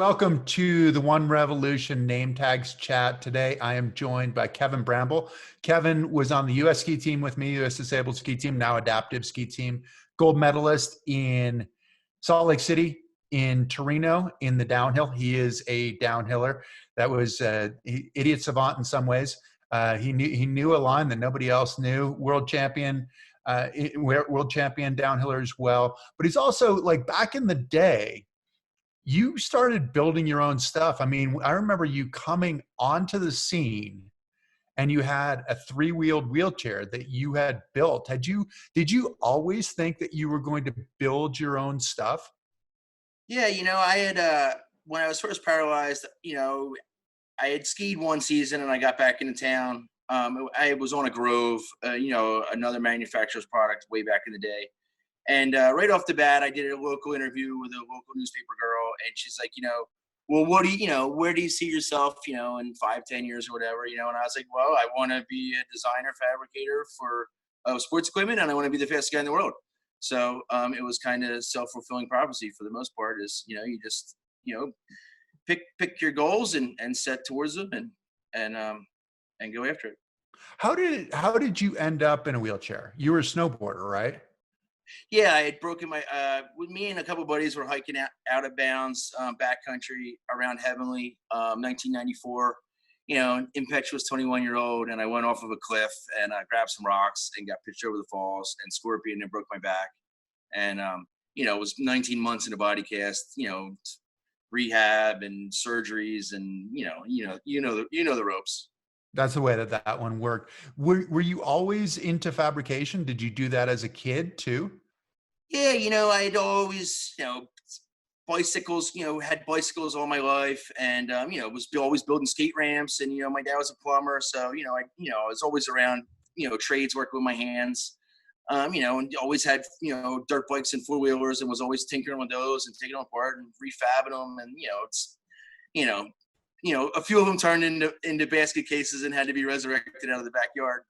Welcome to the One Revolution Name Tags chat. Today, I am joined by Kevin Bramble. Kevin was on the U.S. ski team with me, U.S. disabled ski team, now adaptive ski team, gold medalist in Salt Lake City, in Torino, in the downhill. He is a downhiller. That was idiot savant in some ways. He knew a line that nobody else knew. World champion downhiller as well. But he's also, like, back in the day, you started building your own stuff. I mean, I remember you coming onto the scene and you had a three-wheeled wheelchair that you had built. Did you always think that you were going to build your own stuff? Yeah, I had when I was first paralyzed, I had skied one season and I got back into town. I was on a Grove, another manufacturer's product way back in the day. And right off the bat, I did a local interview with a local newspaper girl, and she's like, well, what do where do you see yourself, in 5, 10 years or whatever, And I was like, well, I want to be a designer fabricator for sports equipment, and I want to be the fastest guy in the world. So it was kind of self-fulfilling prophecy for the most part. Is you just pick your goals and set towards them and go after it. How did you end up in a wheelchair? You were a snowboarder, right? Yeah, I had broken my with me and a couple of buddies were hiking out of bounds backcountry around Heavenly, 1994. Impetuous 21-year-old, and I went off of a cliff and grabbed some rocks and got pitched over the falls and scorpion and broke my back. And it was 19 months in a body cast, rehab and surgeries, and the ropes. That's the way that one worked. Were you always into fabrication? Did you do that as a kid too? Yeah, I'd always, bicycles, had bicycles all my life, and was always building skate ramps, and my dad was a plumber, so I was always around, trades, working with my hands, and always had dirt bikes and four-wheelers, and was always tinkering with those and taking them apart and refabbing them, and it's a few of them turned into basket cases and had to be resurrected out of the backyard,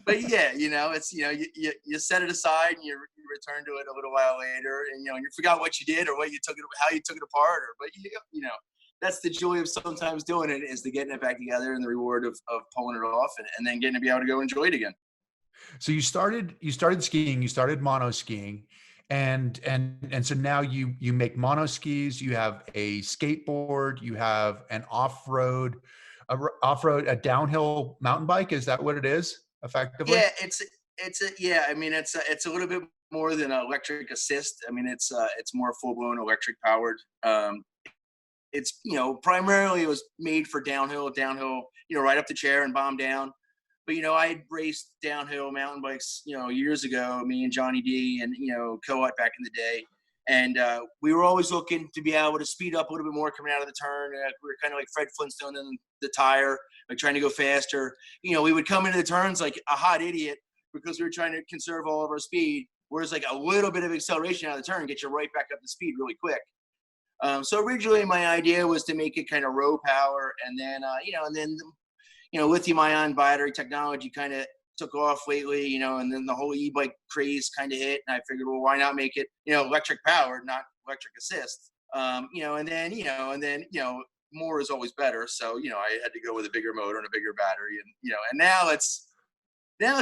but yeah, it's you set it aside and you return to it a little while later, and you forgot what you did or what you took it, how you took it apart, but that's the joy of sometimes doing it, is the getting it back together and the reward of pulling it off and then getting to be able to go enjoy it again. So you started skiing, you started monoskiing, and so now you make monoskis, you have a skateboard, you have an off-road, a downhill mountain bike. Is that what it is effectively? Yeah, yeah. I mean, it's a little bit more than electric assist. I mean, it's more full blown electric powered. It's primarily it was made for downhill, right up the chair and bomb down. But I had raced downhill mountain bikes, years ago. Me and Johnny D and Coat back in the day, and we were always looking to be able to speed up a little bit more coming out of the turn. We were kind of like Fred Flintstone in the tire, like trying to go faster. We would come into the turns like a hot idiot because we were trying to conserve all of our speed. Whereas like a little bit of acceleration out of the turn get you right back up to speed really quick. So originally my idea was to make it kind of row power, and then lithium-ion battery technology kind of took off lately, and then the whole e-bike craze kind of hit, and I figured, well, why not make it, electric powered, not electric assist, and then more is always better. So, I had to go with a bigger motor and a bigger battery, and now it's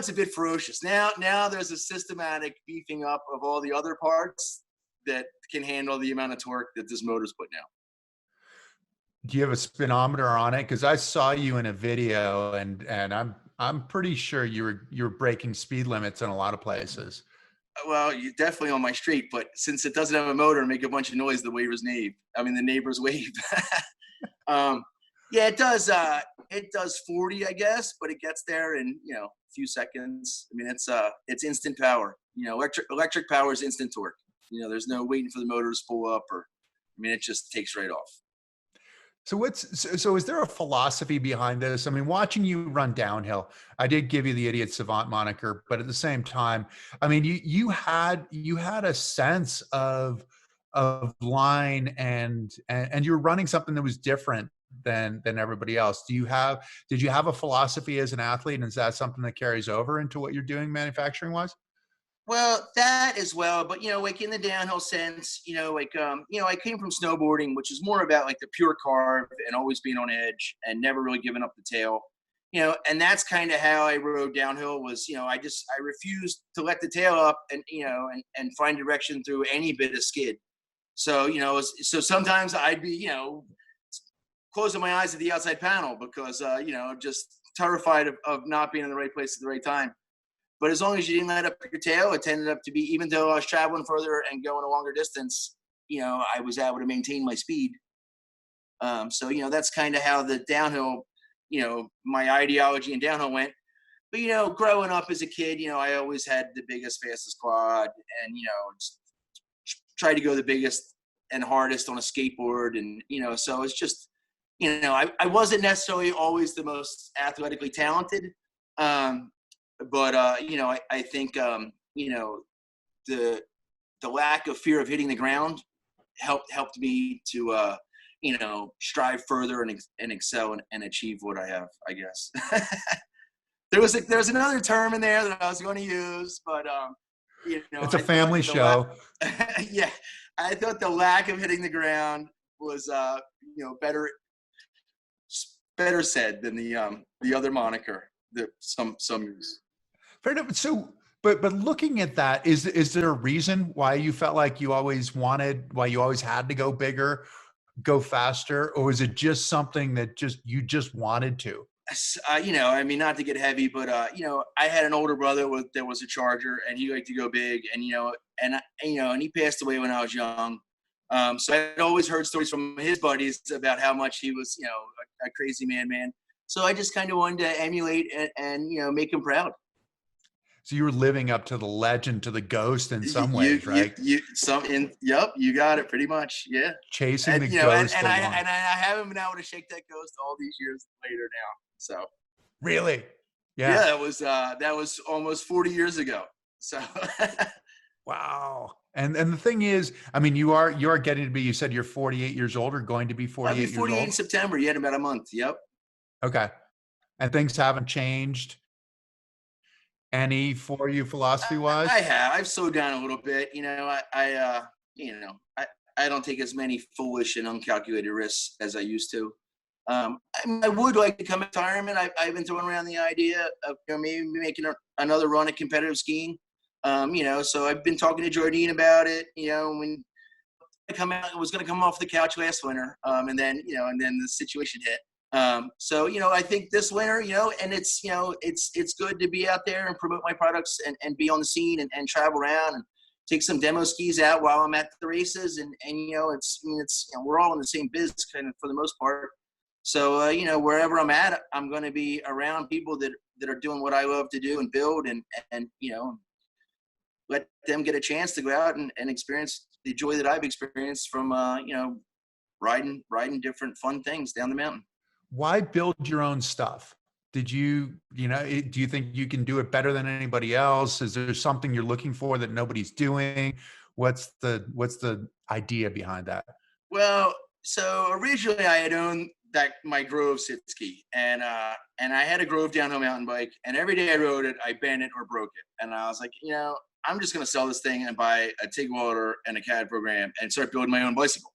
a bit ferocious. Now there's a systematic beefing up of all the other parts that can handle the amount of torque that this motor's putting out. Do you have a speedometer on it? Because I saw you in a video, and I'm pretty sure you're breaking speed limits in a lot of places. Well, you're definitely on my street, but since it doesn't have a motor and make a bunch of noise, the neighbors wave. Yeah, it does. It does 40, I guess, but it gets there in a few seconds. I mean, it's instant power. Electric power is instant torque. There's no waiting for the motor to spool up, it just takes right off. So is there a philosophy behind this? I mean, watching you run downhill, I did give you the idiot savant moniker, but at the same time, I mean, you had a sense of line, and you're running something that was different than everybody else. Did you have a philosophy as an athlete, and is that something that carries over into what you're doing manufacturing wise? Well, that as well, but like in the downhill sense, I came from snowboarding, which is more about like the pure carve and always being on edge and never really giving up the tail. And that's kind of how I rode downhill was, I refused to let the tail up and and find direction through any bit of skid. So, so sometimes I'd be, closing my eyes at the outside panel because just terrified of not being in the right place at the right time. But as long as you didn't let up your tail, it tended up to be, even though I was traveling further and going a longer distance, I was able to maintain my speed. So, that's kind of how the downhill, my ideology in downhill went. But, growing up as a kid, I always had the biggest, fastest quad and, just tried to go the biggest and hardest on a skateboard. And, so it's just, I wasn't necessarily always the most athletically talented. But I think the lack of fear of hitting the ground helped me to strive further and excel and achieve what I have, I guess. There's another term in there that I was going to use, but it's a family show. Yeah, I thought the lack of hitting the ground was better said than the other moniker that some use. Fair enough. So, but looking at that, is there a reason why you felt like you always had to go bigger, go faster, or is it just something that you just wanted to? Not to get heavy, but I had an older brother that was a charger, and he liked to go big, and and he passed away when I was young. So I'd always heard stories from his buddies about how much he was, a crazy man. So I just kind of wanted to emulate and make him proud. So you were living up to the legend, to the ghost in some ways, right? Yep, you got it pretty much. Yeah. Chasing the ghost. And I haven't been able to shake that ghost all these years later now. So. Really? Yeah. Yeah, that was almost 40 years ago. So. Wow. And the thing is, I mean, you are getting to be, you said you're 48 years old or going to be 48 years old? I'll be 48 in September. Yeah, in about a month. Yep. Okay. And things haven't changed any for you philosophy wise? I have. I've slowed down a little bit. I don't take as many foolish and uncalculated risks as I used to. I would like to come to retirement. I've been throwing around the idea of maybe making another run at competitive skiing. So I've been talking to Jardine about it. When I was going to come off the couch last winter, and then the situation hit. So I think this winter, and it's good to be out there and promote my products and be on the scene and travel around and take some demo skis out while I'm at the races. And we're all in the same biz kind of for the most part. So, wherever I'm at, I'm going to be around people that are doing what I love to do and build and let them get a chance to go out and experience the joy that I've experienced from, riding different fun things down the mountain. Why build your own stuff? Do you think you can do it better than anybody else? Is there something you're looking for that nobody's doing? What's the idea behind that? Well, so originally I had owned my Grove sit ski, and I had a Grove downhill mountain bike, and every day I rode it, I bent it or broke it. And I was like, I'm just going to sell this thing and buy a TIG welder and a CAD program and start building my own bicycle.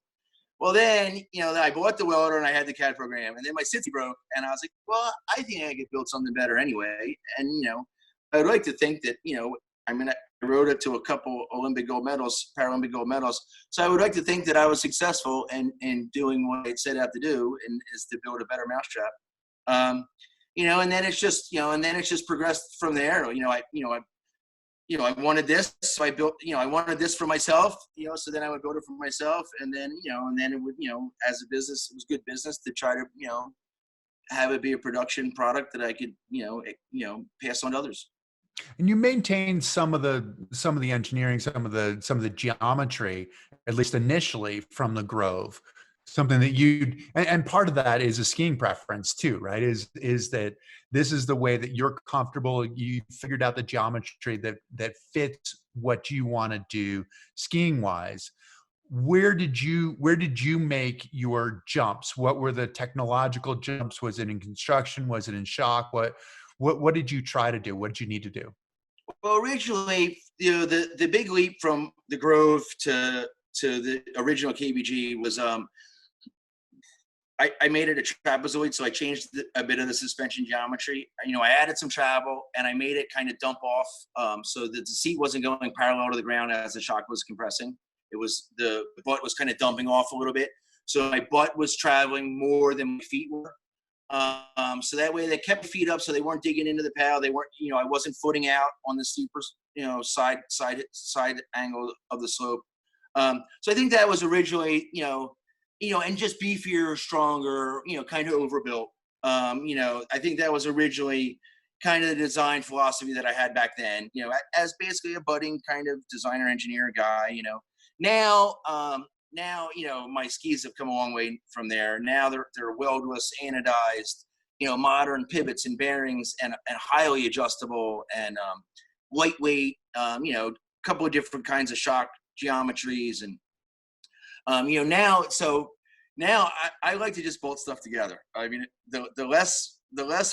Well, then, I bought the welder and I had the CAD program, and then my Sitsy broke, and I was like, well, I think I could build something better anyway. And, I would like to think that, I rode it to a couple Olympic gold medals, Paralympic gold medals. So I would like to think that I was successful in doing what I set out to do, and is to build a better mousetrap. And then it's just progressed from there. I wanted this, so I built, I wanted this for myself, so then I would build it for myself. And then, and then it would, as a business, it was good business to try to, have it be a production product that I could, pass on to others. And you maintain some of the engineering, some of the geometry, at least initially, from the Grove. Something that and part of that is a skiing preference too, right? Is that this is the way that you're comfortable. You figured out the geometry that fits what you want to do skiing wise. Where did you make your jumps? What were the technological jumps? Was it in construction? Was it in shock? What did you try to do? What did you need to do? Well, originally, the big leap from the Grove to the original KBG was I made it a trapezoid, so I changed a bit of the suspension geometry. I added some travel, and I made it kind of dump off, so that the seat wasn't going parallel to the ground as the shock was compressing. It was the butt was kind of dumping off a little bit, so my butt was traveling more than my feet were. So that way they kept my feet up, so they weren't digging into the paddle. They weren't, I wasn't footing out on the steeper, side angle of the slope. So I think that was originally, and just beefier, stronger, kind of overbuilt. I think that was originally kind of the design philosophy that I had back then, as basically a budding kind of designer engineer guy. Now, my skis have come a long way from there. Now they're weldless, anodized, modern pivots and bearings, and highly adjustable and lightweight, couple of different kinds of shock geometries. And now I like to just bolt stuff together. I mean, the less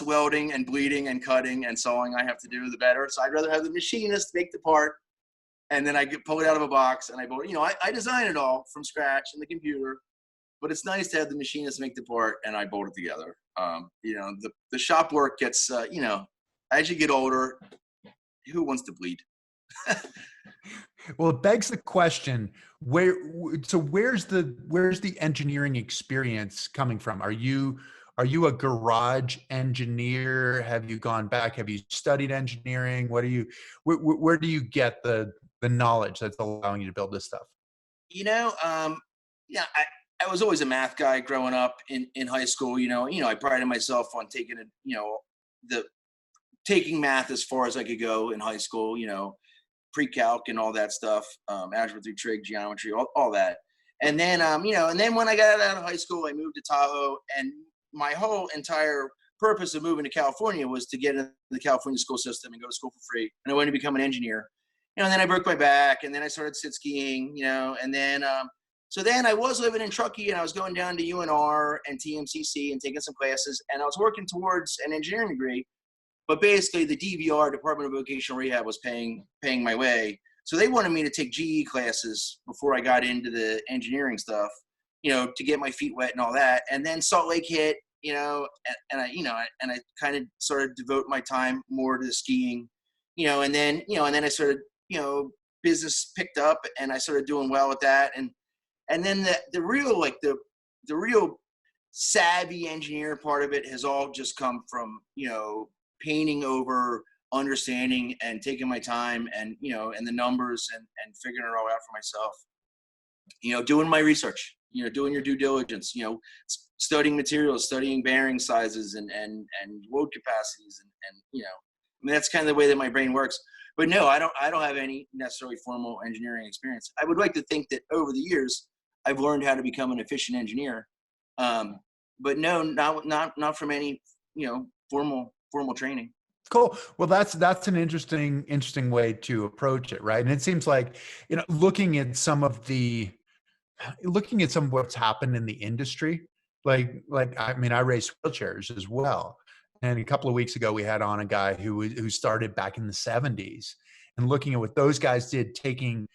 welding and bleeding and cutting and sewing I have to do, the better. So I'd rather have the machinist make the part, and then I pull it out of a box and I bolt. I design it all from scratch in the computer, but it's nice to have the machinist make the part and I bolt it together. The shop work gets, as you get older, who wants to bleed? Well, it begs the question, where's the engineering experience coming from? Are you a garage engineer? Have you gone back? Have you studied engineering? Where do you get the knowledge that's allowing you to build this stuff? Yeah, I was always a math guy growing up in high school. I prided myself on taking taking math as far as I could go in high school. Pre-calc and all that stuff, algebra 3 trig, geometry, all that. And then, and then when I got out of high school, I moved to Tahoe, and my whole entire purpose of moving to California was to get into the California school system and go to school for free. And I wanted to become an engineer. And then I broke my back, and then I started sit skiing, and then, so then I was living in Truckee, and I was going down to UNR and TMCC and taking some classes, and I was working towards an engineering degree. But basically, the DVR, Department of Vocational Rehab, was paying my way. So they wanted me to take GE classes before I got into the engineering stuff, to get my feet wet and all that. And then Salt Lake hit, and I kind of started to devote my time more to the skiing, and then I started, business picked up, and I started doing well with that. And then the real savvy engineer part of it has all just come from, painting over, understanding, and taking my time, and and the numbers, and figuring it all out for myself. Doing my research, doing your due diligence, studying materials, studying bearing sizes and load capacities, and that's kind of the way that my brain works. But no, I don't have any necessarily formal engineering experience. I would like to think that over the years I've learned how to become an efficient engineer, but no, not from any formal training. Cool. Well, that's an interesting way to approach it, right? And it seems like, looking at some of what's happened in the industry, like I mean, I race wheelchairs as well. And a couple of weeks ago, we had on a guy who started back in the 70s, and looking at what those guys did, taking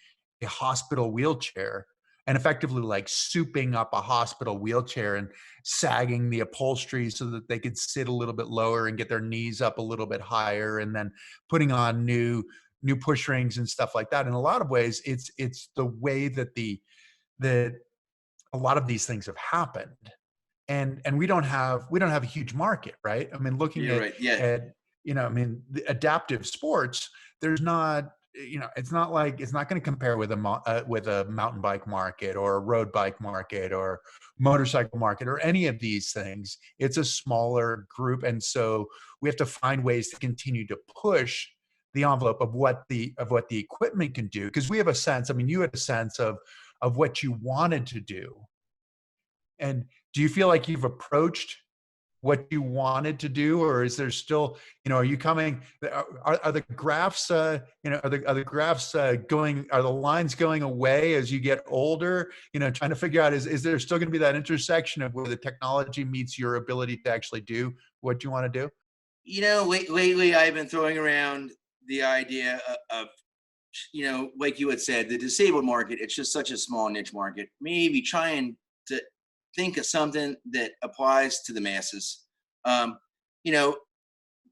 a hospital wheelchair and effectively like souping up a hospital wheelchair and sagging the upholstery so that they could sit a little bit lower and get their knees up a little bit higher, and then putting on new push rings and stuff like that. In a lot of ways, it's the way that a lot of these things have happened, and we don't have a huge market, right? I mean, looking You're at, right. Yeah. I mean, the adaptive sports, there's not, it's not going to compare with a mountain bike market or a road bike market or motorcycle market or any of these things. It's a smaller group. And so we have to find ways to continue to push the envelope of what the equipment can do. Because we have a sense, I mean, you had a sense of what you wanted to do. And do you feel like you've approached what you wanted to do, or is there still, are you coming, are the graphs, are the lines going away as you get older, trying to figure out, is there still going to be that intersection of where the technology meets your ability to actually do what you want to do? Lately I've been throwing around the idea of, like you had said, the disabled market, it's just such a small niche market. Maybe trying to think of something that applies to the masses. Um, you know,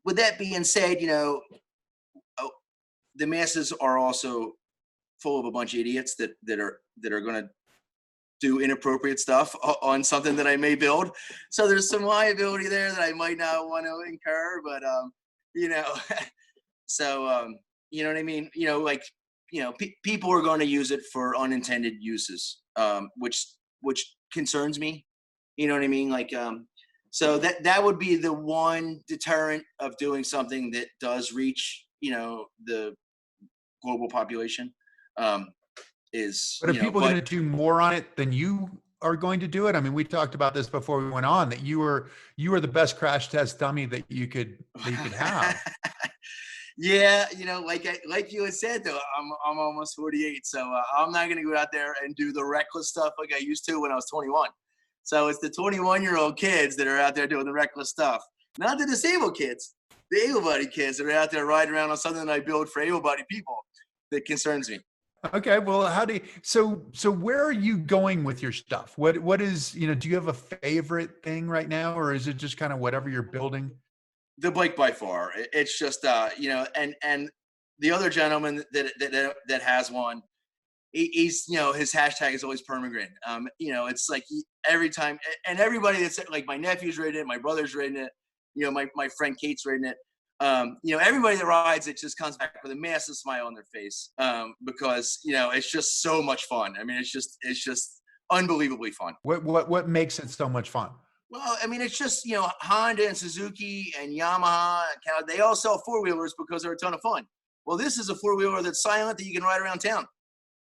with that being said, uh, the masses are also full of a bunch of idiots that are going to do inappropriate stuff on something that I may build. So there's some liability there that I might not want to incur, but you know, so you know what I mean? Like, people are going to use it for unintended uses, which concerns me. You know what I mean? Like, so that would be the one deterrent of doing something that does reach, the global population. Um, is But are people going to do more on it than you are going to do it? I mean, we talked about this before we went on, that you were the best crash test dummy that you could have. Yeah, like you had said though, I'm almost 48, so I'm not going to go out there and do the reckless stuff like I used to when I was 21. So it's the 21-year-old kids that are out there doing the reckless stuff, not the disabled kids, the able-bodied kids that are out there riding around on something that I build for able-bodied people that concerns me. Okay, well, how do you, so where are you going with your stuff? What is, do you have a favorite thing right now, or is it just kind of whatever you're building? The bike by far. It's just and the other gentleman that has one, he's his hashtag is always permagrin. It's like every time, and everybody that's like, my nephew's ridden it, my brother's ridden it, my friend Kate's ridden it. Everybody that rides it just comes back with a massive smile on their face, because it's just so much fun. I mean, it's just unbelievably fun. What makes it so much fun? Well, I mean, it's just, Honda and Suzuki and Yamaha, they all sell four-wheelers because they're a ton of fun. Well, this is a four-wheeler that's silent that you can ride around town.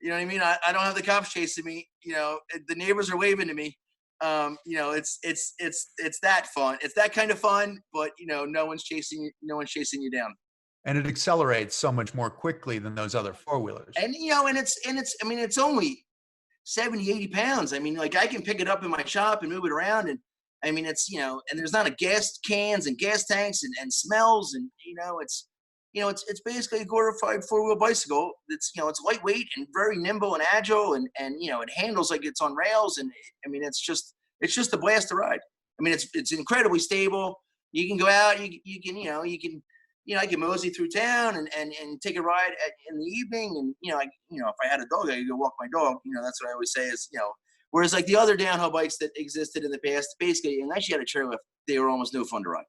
You know what I mean? I don't have the cops chasing me. The neighbors are waving to me. It's that fun. It's that kind of fun, but no one's chasing you down. And it accelerates so much more quickly than those other four-wheelers. And I mean, it's only 70, 80 pounds. I mean, like, I can pick it up in my shop and move it around, and I mean, it's, and there's not a gas cans and gas tanks and smells, and it's basically a glorified four-wheel bicycle. It's it's lightweight and very nimble and agile, and it handles like it's on rails, and I mean, it's just a blast to ride. I mean, it's incredibly stable. You can go out, you can I can mosey through town and take a ride in the evening, and if I had a dog, I could go walk my dog. That's what I always say is, whereas like the other downhill bikes that existed in the past, basically, unless you had a chairlift, they were almost no fun to ride.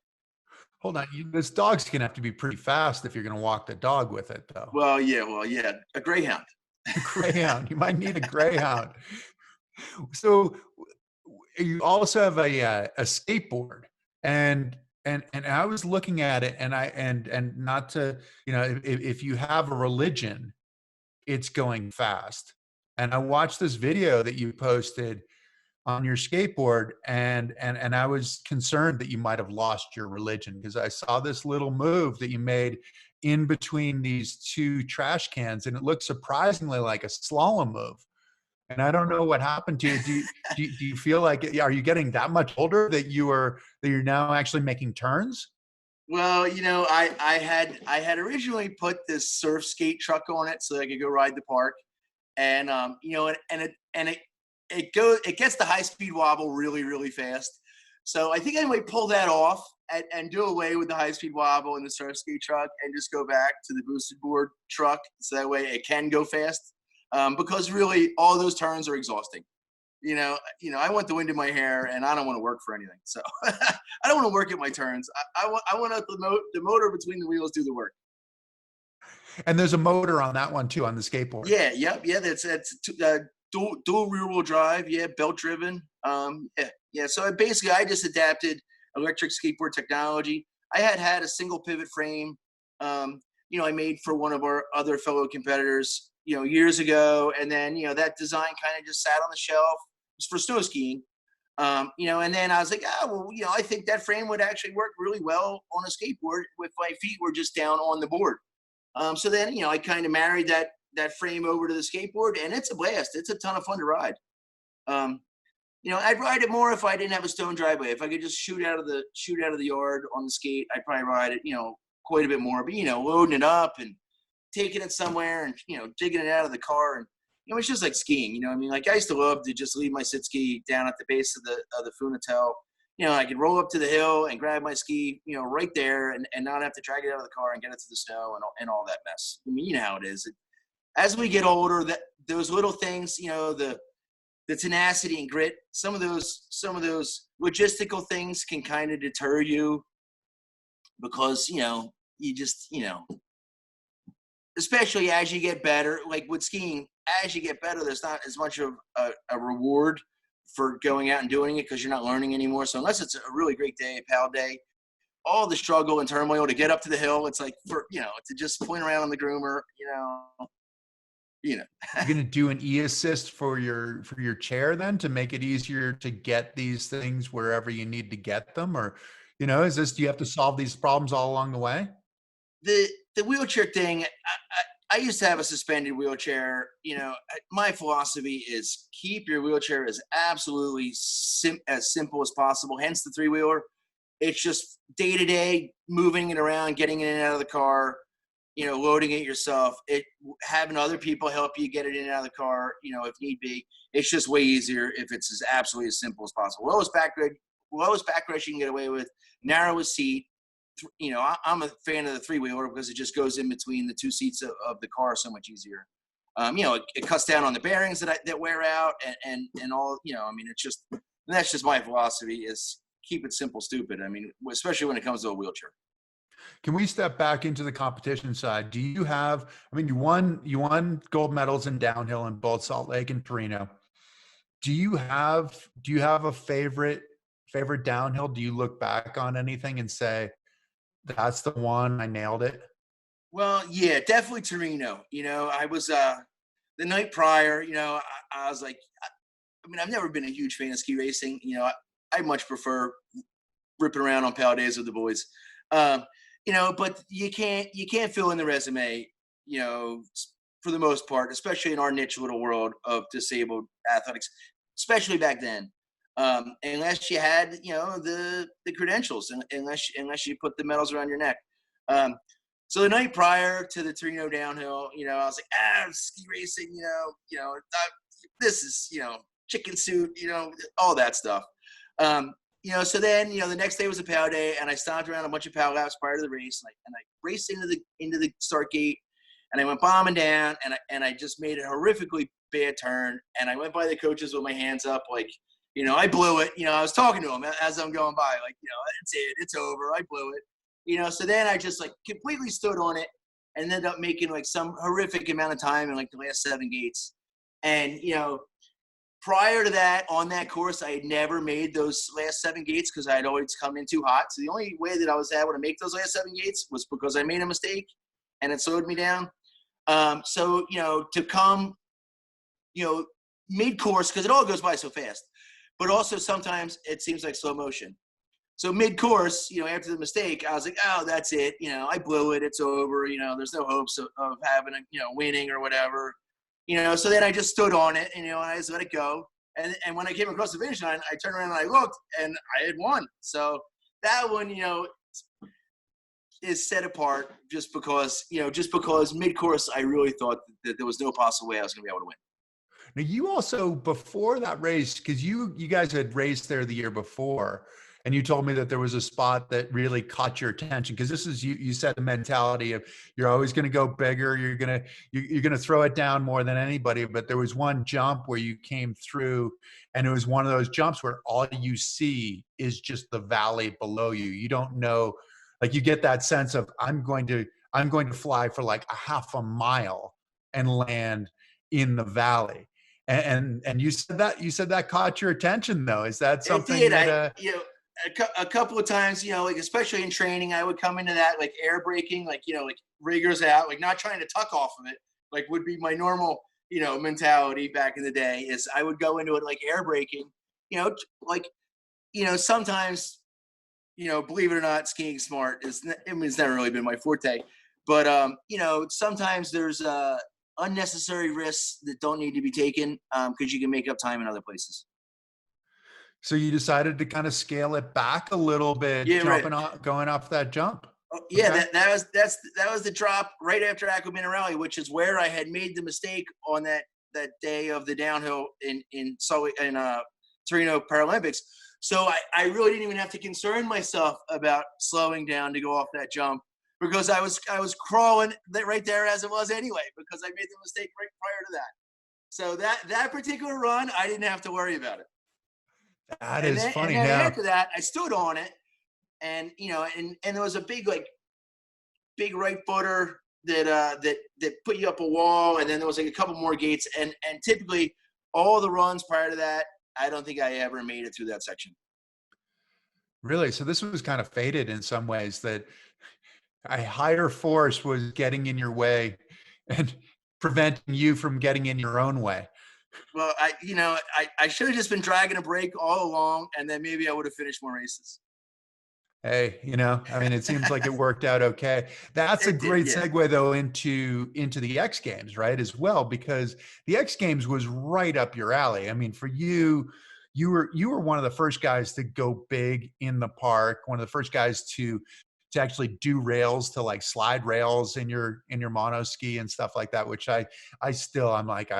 Hold on, this dog's gonna have to be pretty fast if you're gonna walk the dog with it, though. Well, yeah, a greyhound. A greyhound, you might need a greyhound. So you also have a skateboard, and I was looking at it, and not to, if you have a religion, it's going fast. And I watched this video that you posted on your skateboard, and I was concerned that you might have lost your religion, because I saw this little move that you made in between these two trash cans, and it looked surprisingly like a slalom move. And I don't know what happened to you. Do you feel like, are you getting that much older that you're now actually making turns? Well, I had originally put this surf skate truck on it so I could go ride the park, and it gets the high speed wobble really, really fast. So I think I might pull that off and do away with the high speed wobble in the surf skate truck and just go back to the boosted board truck, so that way it can go fast. Because really all those turns are exhausting. I want the wind in my hair, and I don't want to work for anything. So I don't want to work at my turns. I want the motor between the wheels do the work. And there's a motor on that one too, on the skateboard. Yeah. Yep. Yeah. That's dual rear wheel drive. Yeah. Belt driven. Yeah. So I just adapted electric skateboard technology. I had a single pivot frame, I made for one of our other fellow competitors, years ago. And then, that design kind of just sat on the shelf. It was for snow skiing. And then I was like, I think that frame would actually work really well on a skateboard if my feet were just down on the board. So then, I kind of married that frame over to the skateboard, and it's a blast. It's a ton of fun to ride. I'd ride it more if I didn't have a stone driveway. If I could just shoot out of the yard on the skate, I'd probably ride it, quite a bit more, but, loading it up and taking it somewhere and, digging it out of the car. And, it's just like skiing, I mean, like I used to love to just leave my sit ski down at the base of the Funatel. I could roll up to the hill and grab my ski, right there and not have to drag it out of the car and get it to the snow and all that mess. I mean, you know how it is. As we get older, those little things, the tenacity and grit, some of those logistical things can kind of deter you because, you just, especially as you get better, like with skiing, as you get better, there's not as much of a reward for going out and doing it because you're not learning anymore. So unless it's a really great day, a pal day, all the struggle and turmoil to get up to the hill, it's like to just point around on the groomer, You're going to do an e-assist for your chair then to make it easier to get these things wherever you need to get them? Or, do you have to solve these problems all along the way? The wheelchair thing, I used to have a suspended wheelchair. My philosophy is keep your wheelchair as absolutely as simple as possible, hence the three-wheeler. It's just day-to-day, moving it around, getting it in and out of the car, loading it yourself. Having other people help you get it in and out of the car, if need be. It's just way easier if it's absolutely as simple as possible. Lowest backrest you can get away with, narrowest seat. I'm a fan of the three-wheeler because it just goes in between the two seats of the car so much easier. It cuts down on the bearings that wear out and all, I mean, that's just my philosophy is keep it simple, stupid. I mean, especially when it comes to a wheelchair. Can we step back into the competition side? Do you have, you won gold medals in downhill in both Salt Lake and Torino. Do you have a favorite downhill? Do you look back on anything and say, that's the one, I nailed it? Well, yeah, definitely Torino. I was the night prior, I was like, I've never been a huge fan of ski racing. I much prefer ripping around on pal days with the boys. But you can't fill in the resume, for the most part, especially in our niche little world of disabled athletics, especially back then. Unless you had, the credentials, unless you put the medals around your neck. So the night prior to the Torino downhill, I was like, ski racing, this is, chicken soup, all that stuff. So then, the next day was a POW day, and I stopped around a bunch of POW laps prior to the race, and I raced into the start gate, and I went bombing down, and I just made a horrifically bad turn, and I went by the coaches with my hands up, like, I blew it. I was talking to them as I'm going by, like, it's it, it's over, I blew it. So then I just like completely stood on it and ended up making like some horrific amount of time in like the last 7 gates. And, prior to that, on that course, I had never made those last 7 gates because I had always come in too hot. So the only way that I was able to make those last 7 gates was because I made a mistake and it slowed me down. So, to come, mid-course, because it all goes by so fast, but also sometimes it seems like slow motion. So mid-course, after the mistake, I was like, oh, that's it. I blew it. It's over. There's no hopes of having winning or whatever. So then I just stood on it, and, I just let it go. And when I came across the finish line, I turned around and I looked, and I had won. So that one, is set apart just because mid-course, I really thought that there was no possible way I was going to be able to win. Now, you also, before that race, because you guys had raced there the year before, and you told me that there was a spot that really caught your attention, because this is, you said the mentality of you're always going to go bigger, you're going to throw it down more than anybody. But there was one jump where you came through, and it was one of those jumps where all you see is just the valley below you. You don't know, like, you get that sense of I'm going to fly for like a half a mile and land in the valley. And you said that caught your attention, though. Is that something it did. that A couple of times, like especially in training, I would come into that like air braking, like like riggers out, like not trying to tuck off of it, like would be my normal mentality back in the day. Is I would go into it like air braking, sometimes believe it or not, skiing smart it's never really been my forte, but sometimes there's unnecessary risks that don't need to be taken because you can make up time in other places. So you decided to kind of scale it back a little bit, Yeah, right. going off that jump. Oh, yeah, Okay. that was the drop right after Aquamina Rally, which is where I had made the mistake on that day of the downhill in Torino Paralympics. So I really didn't even have to concern myself about slowing down to go off that jump because I was crawling right there as it was anyway because I made the mistake right prior to that. So that particular run, I didn't have to worry about it. That And is then and funny. then Now, after that, I stood on it, and and there was a big right footer that put you up a wall, and then there was like a couple more gates, and typically all the runs prior to that, I don't think I ever made it through that section. really, so this was kind of fated in some ways that a higher force was getting in your way and preventing you from getting in your own way. Well, I should have just been dragging a break all along, and then maybe I would have finished more races. Hey, I mean, it seems like it worked out okay. That's a It did, great yeah. segue though into the X Games, right? As well, because the X Games was right up your alley. I mean, for you, you were one of the first guys to go big in the park, one of the first guys to actually do rails, to like slide rails in your monoski and stuff like that, which I'm like,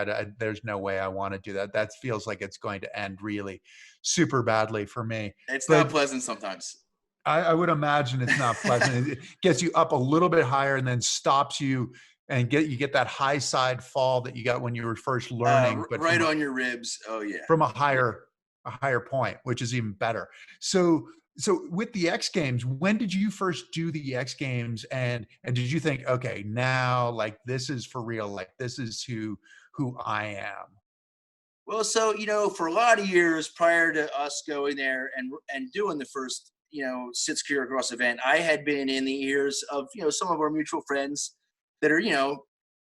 there's no way I want to do that. That feels like it's going to end really super badly for me. It's not But pleasant sometimes. I would imagine it's not pleasant. It gets you up a little bit higher and then stops you and you get that high side fall that you got when you were first learning, but Right on your ribs. Oh yeah. from Yeah. a higher point, which is even better. So with the X Games, when did you first do the X Games, and did you think, okay, now like this is for real, like this is who I am? Well, so for a lot of years prior to us going there and doing the first sit skier across event, I had been in the ears of some of our mutual friends that are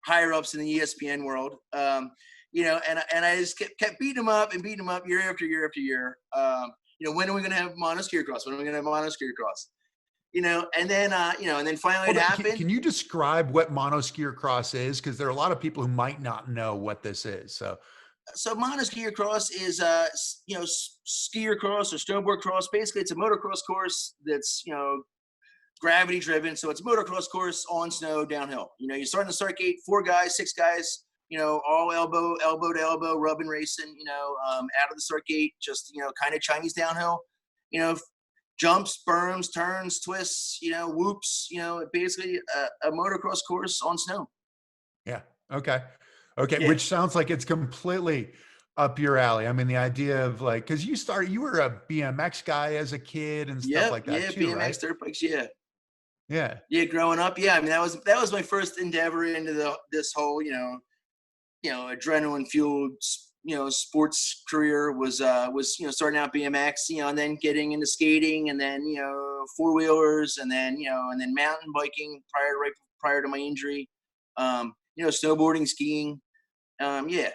higher ups in the ESPN world. And I just kept beating them up and beating them up year after year after year. When are we going to have monoskier cross? When are we going to have monoskier cross? And then finally it Hold on, happened. can you describe what monoskier cross is? Because there are a lot of people who might not know what this is. So monoskier cross is skier cross or snowboard cross. Basically, it's a motocross course that's gravity driven. So it's a motocross course on snow downhill. You start in the start gate, 4 guys, 6 guys, all elbow to elbow, rubbing, racing. Out of the start gate, just kind of Chinese downhill. Jumps, berms, turns, twists. Whoops. Basically a motocross course on snow. Yeah. Okay. Okay. Yeah. Which sounds like it's completely up your alley. I mean, the idea of like, because you were a BMX guy as a kid and stuff Yep. like that Yeah. too, BMX, right? dirt bikes. Yeah. Yeah. Yeah, growing up, yeah. I mean, that was my first endeavor into this whole, adrenaline fueled, sports career was starting out BMX, and then getting into skating, and then 4-wheelers, and then mountain biking right prior to my injury, snowboarding, skiing, yeah.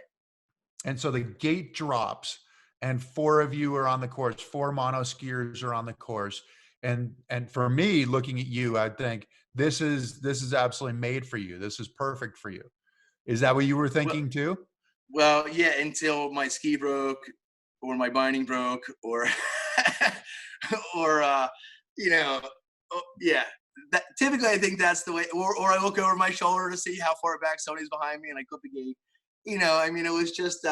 And so the gate drops and 4 of you are on the course, 4 monoskiers are on the course. And for me, looking at you, I think this is absolutely made for you. This is perfect for you. Is that what you were Well, thinking too? well, yeah, until my ski broke or my binding broke or or yeah. Typically I think that's the way, or I look over my shoulder to see how far back somebody's behind me and I clip a gate. I mean, it was just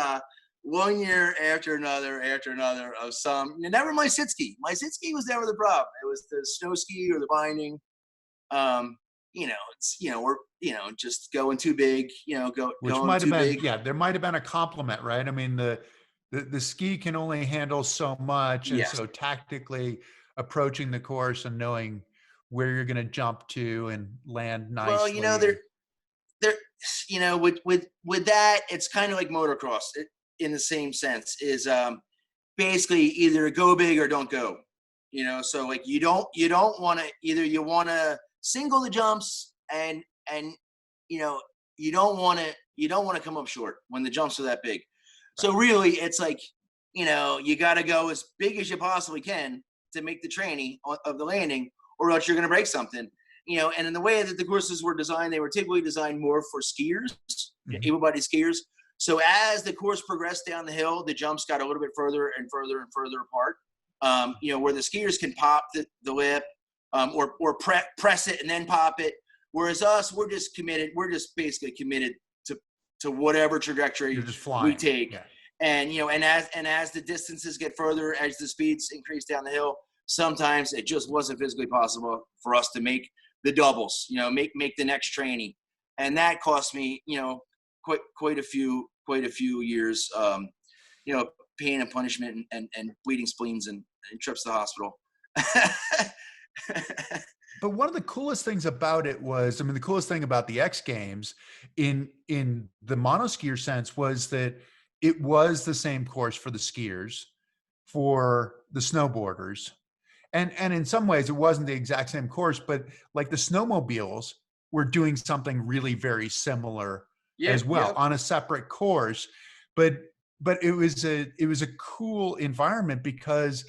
one year after another of some, never my sit ski. My sit ski was never the problem. It was the snow ski or the binding. It's we're just going too big, Which going might have too been, big. yeah, there might have been a compliment, right? I mean, the ski can only handle so much. And Yes. so tactically approaching the course and knowing where you're going to jump to and land Well, nicely. there with that, it's kind of like motocross in the same sense is basically either go big or don't go. So like you don't want to, either you want to single the jumps and you don't want to come up short when the jumps are that big. So really it's like you got to go as big as you possibly can to make the tranny of the landing, or else you're going to break something. And in the way that the courses were designed, they were typically designed more for skiers, Mhm. able-bodied skiers. So as the course progressed down the hill, the jumps got a little bit further and further and further apart. Where the skiers can pop the lip, press it and then pop it. Whereas us, we're just committed. We're just basically committed to whatever trajectory You're just flying. we take. Yeah. And as the distances get further, as the speeds increase down the hill, sometimes it just wasn't physically possible for us to make the doubles. Make the next training, and that cost me quite a few years. Pain and punishment and bleeding spleens and trips to the hospital. But one of the coolest things about it was, the coolest thing about the X Games in the monoskier sense was that it was the same course for the skiers, for the snowboarders. And in some ways it wasn't the exact same course, but like the snowmobiles were doing something really very similar as well on a separate course. But it was a cool environment because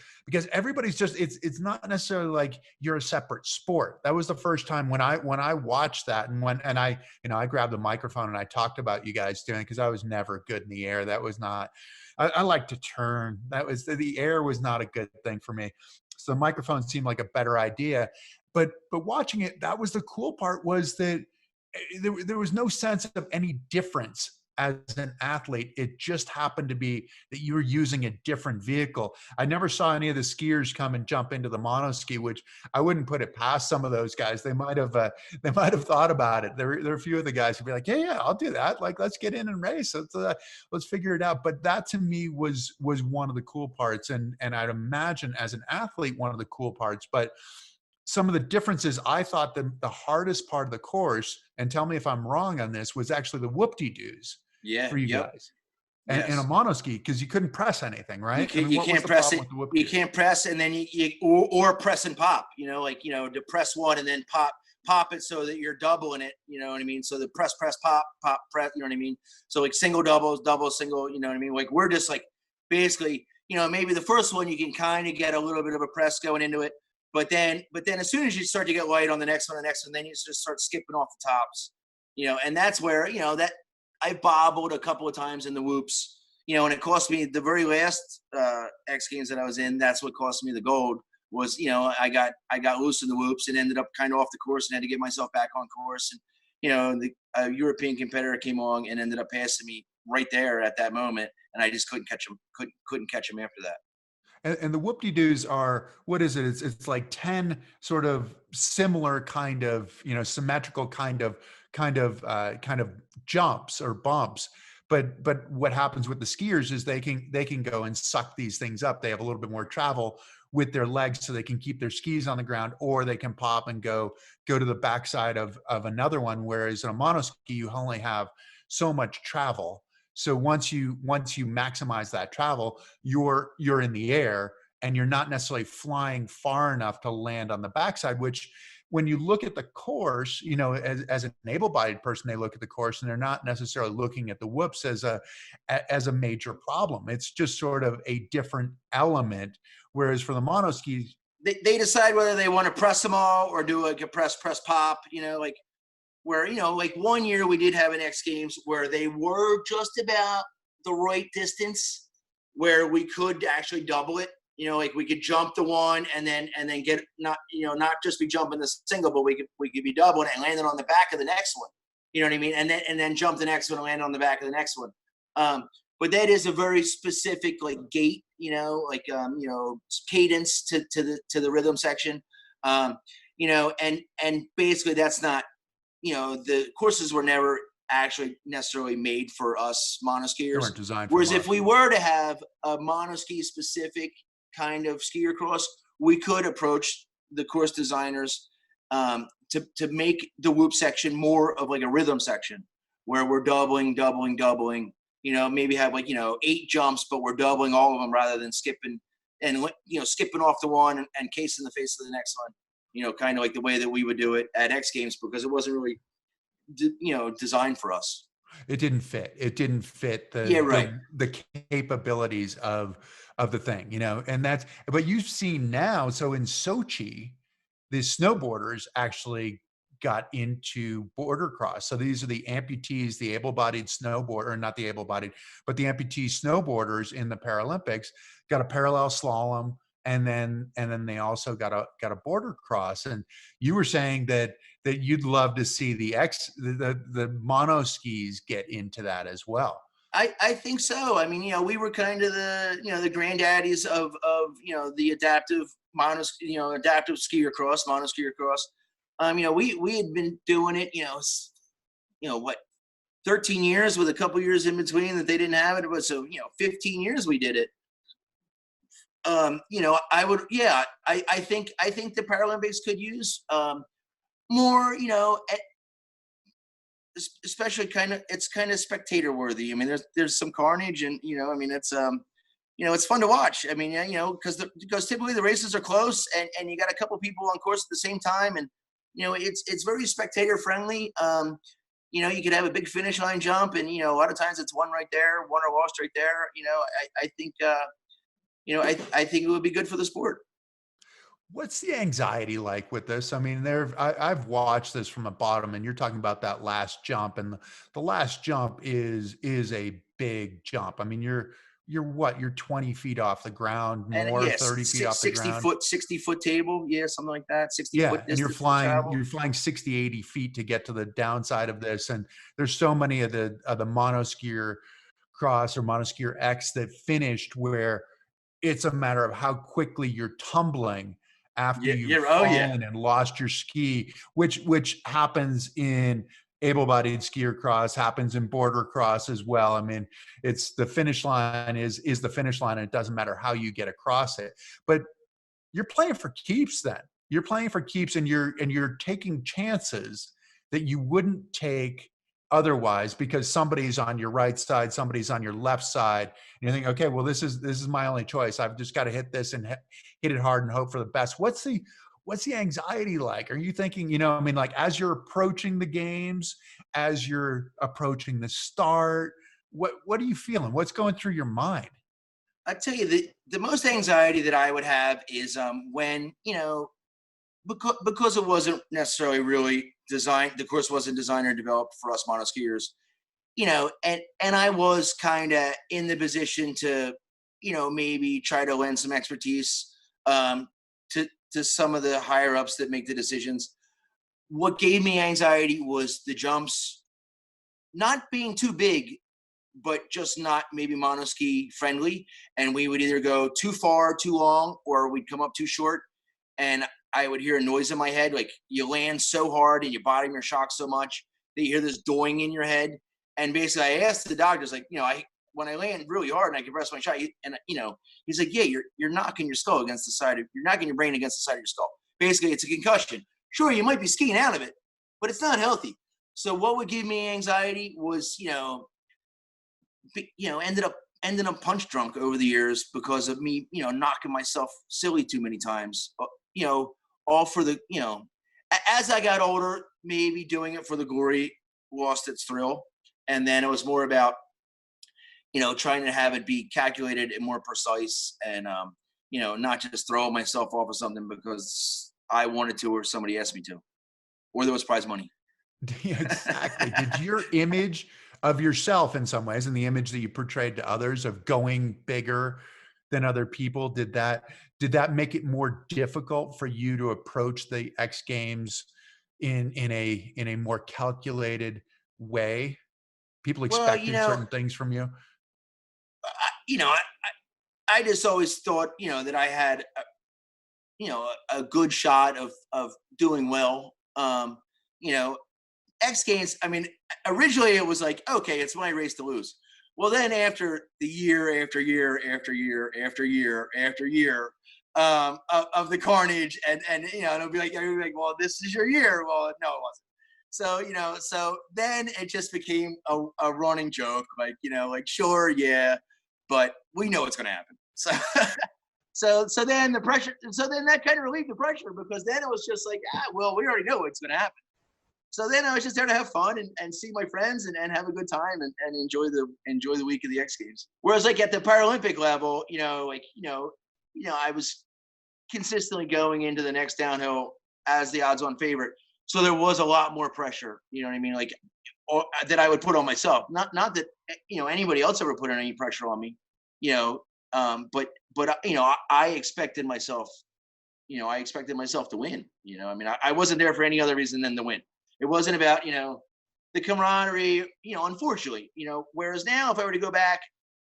everybody's just, it's not necessarily like you're a separate sport. That was the first time when I watched that, and I grabbed the microphone and I talked about you guys doing, because I was never good in the air. That was not, I like to turn. The air was not a good thing for me. So the microphone seemed like a better idea. But watching it, that was the cool part, was that there was no sense of any difference as an athlete. It just happened to be that you were using a different vehicle. I never saw any of the skiers come and jump into the monoski, which I wouldn't put it past some of those guys. They might have thought about it. There are a few of the guys who'd be like, yeah, I'll do that. Like, let's get in and race. Let's figure it out. But that to me was one of the cool parts. And I'd imagine as an athlete, one of the cool parts. But some of the differences, I thought the hardest part of the course, and tell me if I'm wrong on this, was actually the whoop-de-doos for you guys. And a monoski, because you couldn't press anything, right? You can't press it. You can't press, and then or press and pop. To press one and then pop it so that you're doubling it. You know what I mean? So the press, pop, press. You know what I mean? So like single, double, single. You know what I mean? Like we're just like basically, maybe the first one you can kind of get a little bit of a press going into it. But then as soon as you start to get light on the next one, then you just start skipping off the tops, and that's where, that I bobbled a couple of times in the whoops, and it cost me the very last X Games that I was in. That's what cost me the gold was, I got loose in the whoops and ended up kind of off the course and had to get myself back on course. And, the European competitor came along and ended up passing me right there at that moment. And I just couldn't catch him after that. And the whoop-de-doos are, what is it? It's like 10 sort of similar kind of, symmetrical kind of jumps or bumps. But what happens with the skiers is they can go and suck these things up. They have a little bit more travel with their legs, so they can keep their skis on the ground, or they can pop and go to the backside of another one. Whereas in a monoski, you only have so much travel. So once you maximize that travel, you're in the air and you're not necessarily flying far enough to land on the backside, which when you look at the course, as an able-bodied person, they look at the course and they're not necessarily looking at the whoops as a major problem. It's just sort of a different element. Whereas for the monoskis, they decide whether they want to press them all or do like a press pop, where, like one year we did have an X Games where they were just about the right distance where we could actually double it. Like we could jump the one and then get not just be jumping the single, but we could be doubling and landing on the back of the next one. You know what I mean? And then jump the next one and land on the back of the next one. But that is a very specific like gait, cadence to the rhythm section. And basically that's not, the courses were never actually necessarily made for us monoskiers. They weren't designed for Whereas monoski. if we were to have a monoski specific kind of skier cross, we could approach the course designers to make the whoop section more of like a rhythm section where we're doubling, maybe have like, 8 jumps, but we're doubling all of them rather than skipping off the one and casing the face of the next one. Kind of like the way that we would do it at X Games, because it wasn't really, designed for us. It didn't fit. It didn't fit the capabilities of the thing, and but you've seen now. So in Sochi, the snowboarders actually got into border cross. So these are the amputees, the able-bodied snowboarder, not the able-bodied, but the amputee snowboarders in the Paralympics got a parallel slalom, and then they also got a border cross. And you were saying that you'd love to see the monoskis get into that as well. I think so. I mean, we were kind of the granddaddies of the adaptive adaptive skier cross, monoskier cross. We had been doing it, what, 13 years with a couple years in between that they didn't have it. But so, 15 years we did it. I would, yeah, I think the Paralympics could use more, especially it's kind of spectator worthy. I mean, there's some carnage, and it's fun to watch. I mean, because typically the races are close, and you got a couple people on course at the same time, and it's very spectator friendly. You could have a big finish line jump, and a lot of times it's one right there, won or lost right there. I think I think it would be good for the sport. What's the anxiety like with this? I mean, I've watched this from the bottom, and you're talking about that last jump, and the last jump is a big jump. I mean, you're what? You're 20 feet off the ground, And more yes, 30 feet off the 60 ground. foot, 60-foot table. Yeah, something like that. 60 Yeah, foot and distance to travel. you're flying 60, 80 feet to get to the downside of this. And there's so many of the monoskier cross or monoskier X that finished where it's a matter of how quickly you're tumbling after Yeah, you've yeah. Oh yeah. fallen and lost your ski, which happens in able-bodied skier cross, happens in border cross as well. I mean, it's the finish line is the finish line, and it doesn't matter how you get across it. But you're playing for keeps then. You're playing for keeps, and you're taking chances that you wouldn't take otherwise, because somebody's on your right side, somebody's on your left side, and you think, okay, well, this is my only choice. I've just got to hit this and hit it hard and hope for the best. What's the anxiety like? Are you thinking, I mean, like, as you're approaching the games, as you're approaching the start, what are you feeling? What's going through your mind? I tell you, the most anxiety that I would have is when because it wasn't necessarily really designed. The course wasn't designed or developed for us monoskiers. And I was kind of in the position to, maybe try to lend some expertise to some of the higher ups that make the decisions. What gave me anxiety was the jumps not being too big, but just not maybe monoski friendly. And we would either go too far, too long, or we'd come up too short. And I would hear a noise in my head, like you land so hard and your bottom you're shocked so much that you hear this doing in your head. And basically, I asked the doctors, like, when I land really hard and I can rest my shot, and he's like, yeah, you're knocking your skull against the side of, you're knocking your brain against the side of your skull. Basically, it's a concussion. Sure, you might be skiing out of it, but it's not healthy. So what would give me anxiety was, ended up punch drunk over the years because of me, knocking myself silly too many times. All for the, as I got older, maybe doing it for the glory lost its thrill. And then it was more about, trying to have it be calculated and more precise, and, not just throw myself off of something because I wanted to, or somebody asked me to, or there was prize money. Yeah, exactly. Did your image of yourself in some ways, and the image that you portrayed to others of going bigger than other people, did that make it more difficult for you to approach the X Games in a more calculated way? People Well, expecting certain things from you? I just always thought, that I had, a good shot of doing well. X Games, I mean, originally it was like, okay, it's my race to lose. Well, then after the year after year after year after year after year of the carnage, and it'll be like, well, this is your year. Well, no, it wasn't. So then it just became a running joke, like, sure, yeah, but we know it's going to happen. So so then the pressure, so then that kind of relieved the pressure, because then it was just like, well, we already know what's going to happen. So then I was just there to have fun and see my friends and have a good time and enjoy the week of the X Games. Whereas like at the Paralympic level, I was consistently going into the next downhill as the odds-on favorite. So there was a lot more pressure, you know what I mean? Like, that I would put on myself. Not that, anybody else ever put any pressure on me, But you know, I expected myself, to win. You know, I mean, I wasn't there for any other reason than to win. It wasn't about, the camaraderie, unfortunately, whereas now if I were to go back,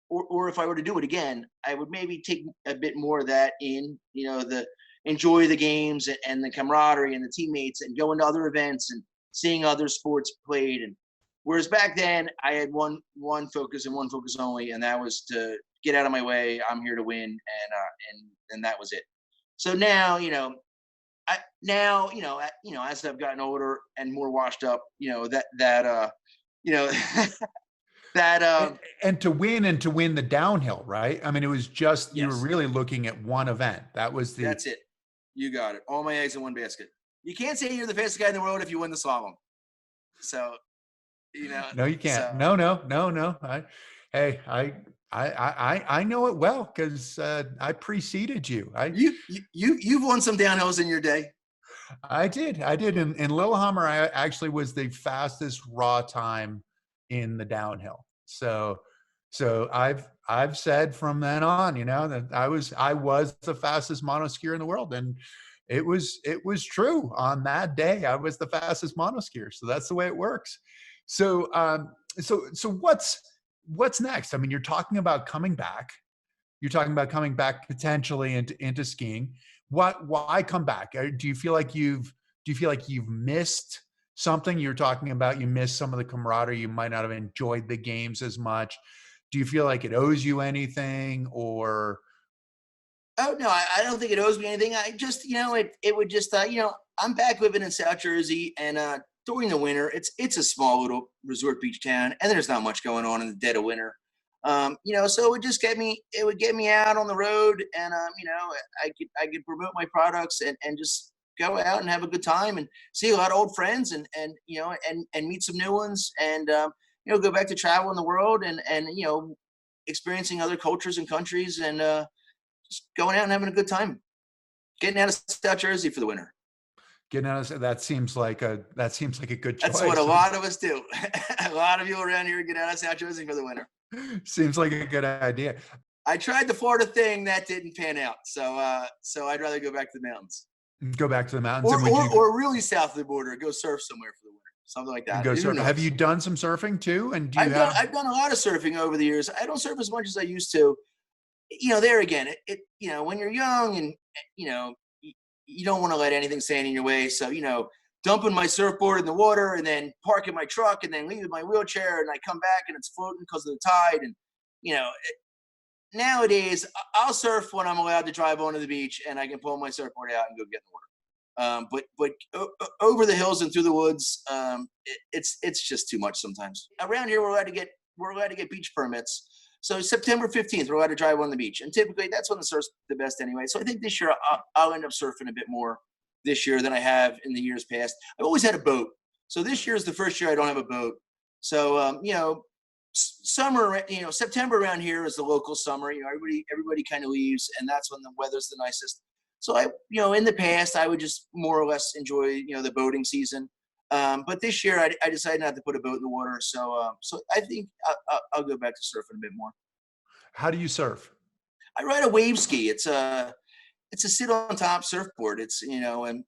or if I were to do it again, I would maybe take a bit more of that in, the enjoy the games and the camaraderie and the teammates and going to other events and seeing other sports played. And whereas back then I had one focus and one focus only, and that was to get out of my way. I'm here to win, and that was it. So now, as I've gotten older and more washed up, you know, that and to win the downhill, right? I mean, it was just, you were yes, really looking at one event. That was that's it. You got it. All my eggs in one basket. You can't say you're the fastest guy in the world if you win the slalom. So, no, you can't. so No. I know it well because I preceded you. you've won some downhills in your day. I did. In Lillehammer, I actually was the fastest raw time in the downhill. So I've said from then on, that I was the fastest monoskier in the world, and it was true. On that day, I was the fastest monoskier. So that's the way it works. So so what's next? I mean, you're talking about coming back. You're talking about coming back potentially into skiing. Why come back? Do you feel like you've missed something? You're talking about you missed some of the camaraderie. You might not have enjoyed the games as much. Do you feel like it owes you anything, or? Oh no, I don't think it owes me anything. I just, it would just, I'm back living in South Jersey, and during the winter, it's a small little resort beach town, and there's not much going on in the dead of winter. So it would just get me out on the road, and I could promote my products and just go out and have a good time and see a lot of old friends and meet some new ones, and go back to travel in the world and experiencing other cultures and countries, and just going out and having a good time, getting out of South Jersey for the winter. Getting out of that seems like a good choice. That's what a lot of us do. A lot of you around here get out of South Jersey for the winter. Seems like a good idea. I tried the Florida thing, that didn't pan out. So I'd rather go back to the mountains. Go back to the mountains, or really south of the border. Go surf somewhere for the winter, something like that. Go surf. Have you done some surfing too? And I've done a lot of surfing over the years. I don't surf as much as I used to. There again, when you're young and you don't want to let anything stand in your way. So dumping my surfboard in the water and then parking my truck and then leaving my wheelchair, and I come back and it's floating because of the tide. And nowadays I'll surf when I'm allowed to drive onto the beach and I can pull my surfboard out and go get in the water. But over the hills and through the woods, it's just too much sometimes. Around here, we're allowed to get beach permits. So September 15th, we're allowed to drive on the beach, and typically that's when the surf's the best anyway. So I think this year I'll end up surfing a bit more this year than I have in the years past. I've always had a boat, so this year is the first year I don't have a boat. So summer, September around here is the local summer. Everybody kind of leaves, and that's when the weather's the nicest. So in the past, I would just more or less enjoy, the boating season. But this year I decided not to put a boat in the water. So I think I'll go back to surfing a bit more. How do you surf? I ride a wave ski. It's a sit on top surfboard. And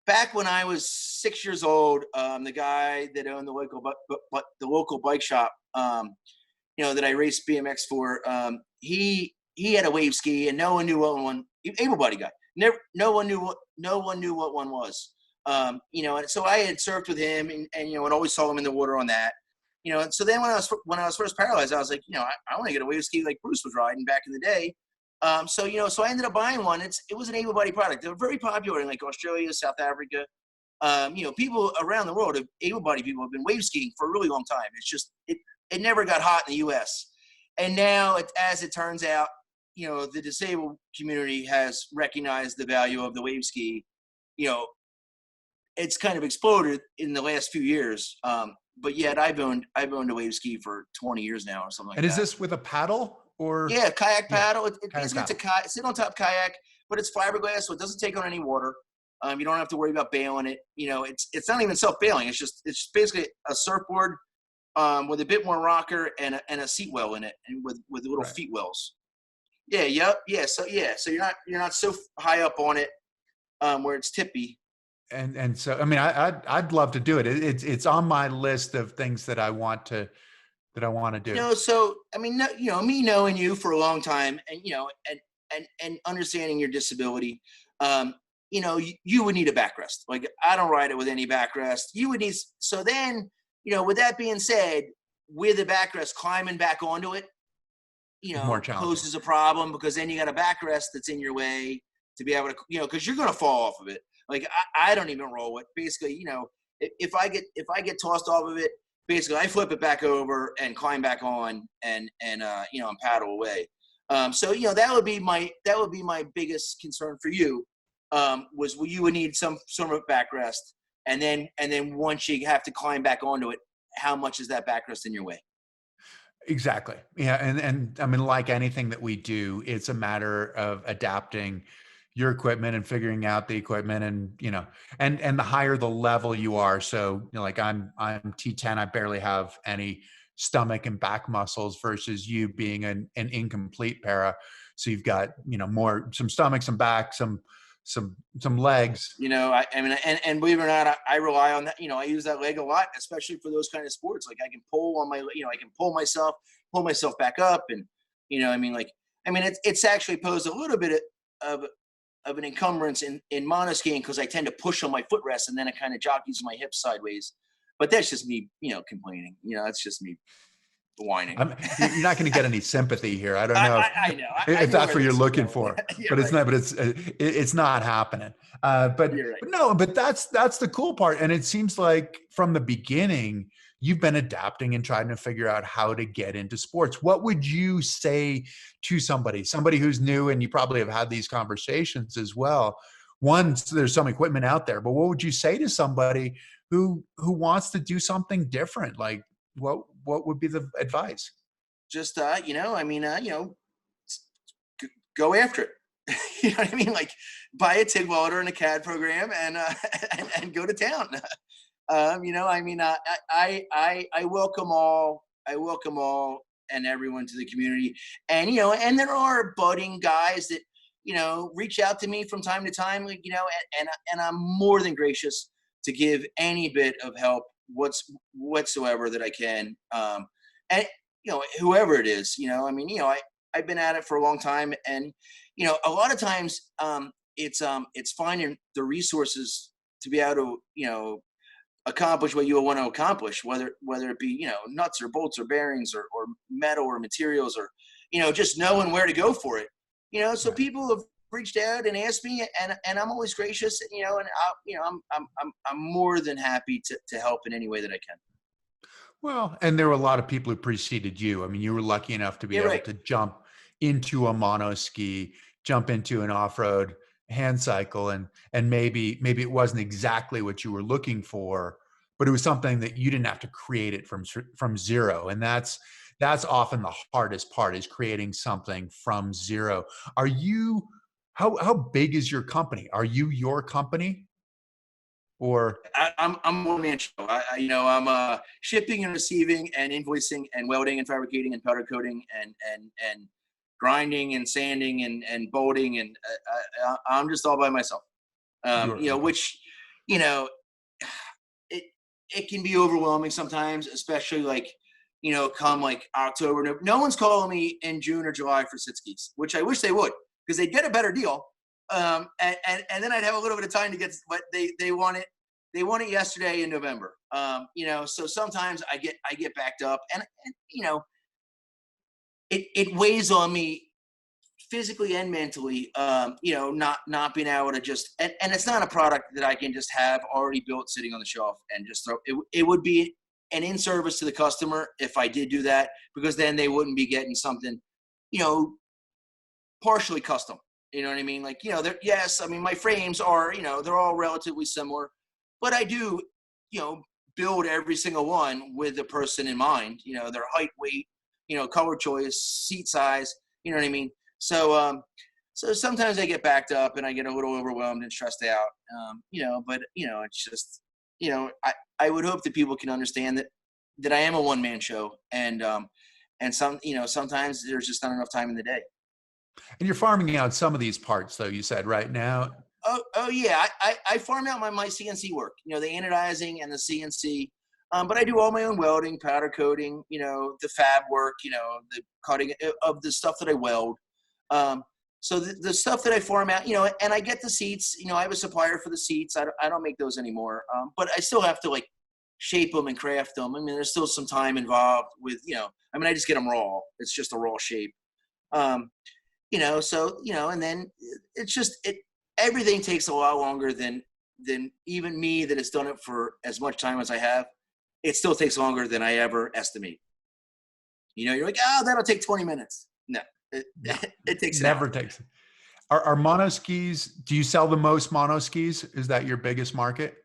back when I was 6 years old, the guy that owned the local bike shop, that I raced BMX for, he had a wave ski, and no one knew what one. Able-bodied guy. No one knew what one was. And so I had surfed with him, and always saw him in the water on that. And so then when I was first paralyzed, I was like, I want to get a wave ski like Bruce was riding back in the day. So I ended up buying one. It was an able-bodied product. They were very popular in like Australia, South Africa. People around the world, able-bodied people, have been wave skiing for a really long time. It's just it never got hot in the U.S. And now, as it turns out, the disabled community has recognized the value of the wave ski. It's kind of exploded in the last few years. But yet I've owned a wave ski for 20 years now or something like that. And is this with a paddle or? Yeah, kayak paddle. Yeah, It's a sit on top kayak, but it's fiberglass, so it doesn't take on any water. You don't have to worry about bailing it. It's not even self-bailing. It's basically a surfboard with a bit more rocker and a seat well in it, and with little feet wells. Yeah. Yep. Yeah. So you're not so high up on it, where it's tippy. And so, I mean, I'd love to do it. It's on my list of things that I want to do. So I mean, no, me knowing you for a long time, and and understanding your disability, um, you would need a backrest. Like, I don't ride it with any backrest. You would need. So then, with that being said, with a backrest, climbing back onto it, It's more challenging. poses a problem, because then you got a backrest that's in your way to be able to, because you're gonna fall off of it. Like, I don't even roll it. Basically, if I get tossed off of it, basically I flip it back over and climb back on, and paddle away. So that would be my biggest concern for you, was you would need some sort of backrest, and then once you have to climb back onto it, how much is that backrest in your way? Exactly. Yeah. And I mean, like anything that we do, it's a matter of adapting your equipment and figuring out the equipment and, and the higher the level you are. So, like I'm T10, I barely have any stomach and back muscles versus you being an incomplete para. So you've got, some stomach, some back, some legs. I mean, and believe it or not, I rely on that. I use that leg a lot, especially for those kind of sports. Like, I can pull on I can pull myself back up, and I mean, it's actually posed a little bit of of an encumbrance in monoskiing, because I tend to push on my footrest, and then it kind of jockeys my hips sideways. But that's just me, complaining. That's just me whining. You're not going to get any sympathy here. I don't I, know I know. if know that's where what you're this is looking going. for, Yeah, but it's right. not. But it's not happening. But You're right. but no. But that's the cool part. And it seems like from the beginning you've been adapting and trying to figure out how to get into sports. What would you say to somebody who's new? And you probably have had these conversations as well. Once there's some equipment out there, but what would you say to somebody who wants to do something different? Like, what would be the advice? Just I mean, go after it. You know what I mean? Like, buy a TIG welder and a CAD program, and go to town. I mean, I welcome all. I welcome all and everyone to the community, and there are budding guys that reach out to me from time to time, like, and I'm more than gracious to give any bit of help whatsoever that I can. And whoever it is, I mean, I've been at it for a long time, and a lot of times, it's finding the resources to be able to accomplish what you want to accomplish, whether it be nuts or bolts or bearings, or metal or materials, or just knowing where to go for it. So Right. people have reached out and asked me, and I'm always gracious, and I'm more than happy to help in any way that I can. Well, and there were a lot of people who preceded you. I mean, you were lucky enough to be Yeah, able right. to jump into a monoski, jump into an off-road hand cycle, and maybe it wasn't exactly what you were looking for, but it was something that you didn't have to create it from zero. And that's often the hardest part, is creating something from zero. Are you how big is your company? Are you your company or I'm one man show. I'm shipping and receiving and invoicing and welding and fabricating and powder coating and grinding and sanding and bolting, and I'm just all by myself. you're okay? Which you know it it can be overwhelming sometimes, especially like come like October. No one's calling me in June or July for sit skis, which I wish they would, because they'd get a better deal. And then I'd have a little bit of time to get, but they want it yesterday in November. So sometimes I get backed up, and it weighs on me physically and mentally. Not being able to just, and it's not a product that I can just have already built sitting on the shelf and just throw. It would be an in service to the customer if I did do that, because then they wouldn't be getting something, you know, partially custom. You know what I mean? Like, yes, I mean, my frames are, they're all relatively similar, but I do, build every single one with the person in mind, their height, weight, color choice, seat size, you know what I mean? So sometimes I get backed up and I get a little overwhelmed and stressed out, but it's just, I would hope that people can understand that I am a one man show, and sometimes there's just not enough time in the day. And you're farming out some of these parts, though, you said, right now. Oh yeah. I farm out my CNC work, the anodizing and the CNC. But I do all my own welding, powder coating, the fab work, the cutting of the stuff that I weld. So the stuff that I farm out, and I get the seats, I have a supplier for the seats. I don't make those anymore. But I still have to like shape them and craft them. I mean, there's still some time involved with, I just get them raw. It's just a raw shape. And then it's just, everything takes a lot longer than even me that has done it for as much time as I have. It still takes longer than I ever estimate. You're like, that'll take 20 minutes. No, it takes an Never hour. takes. Are monoskis, do you sell the most monoskis? Is that your biggest market?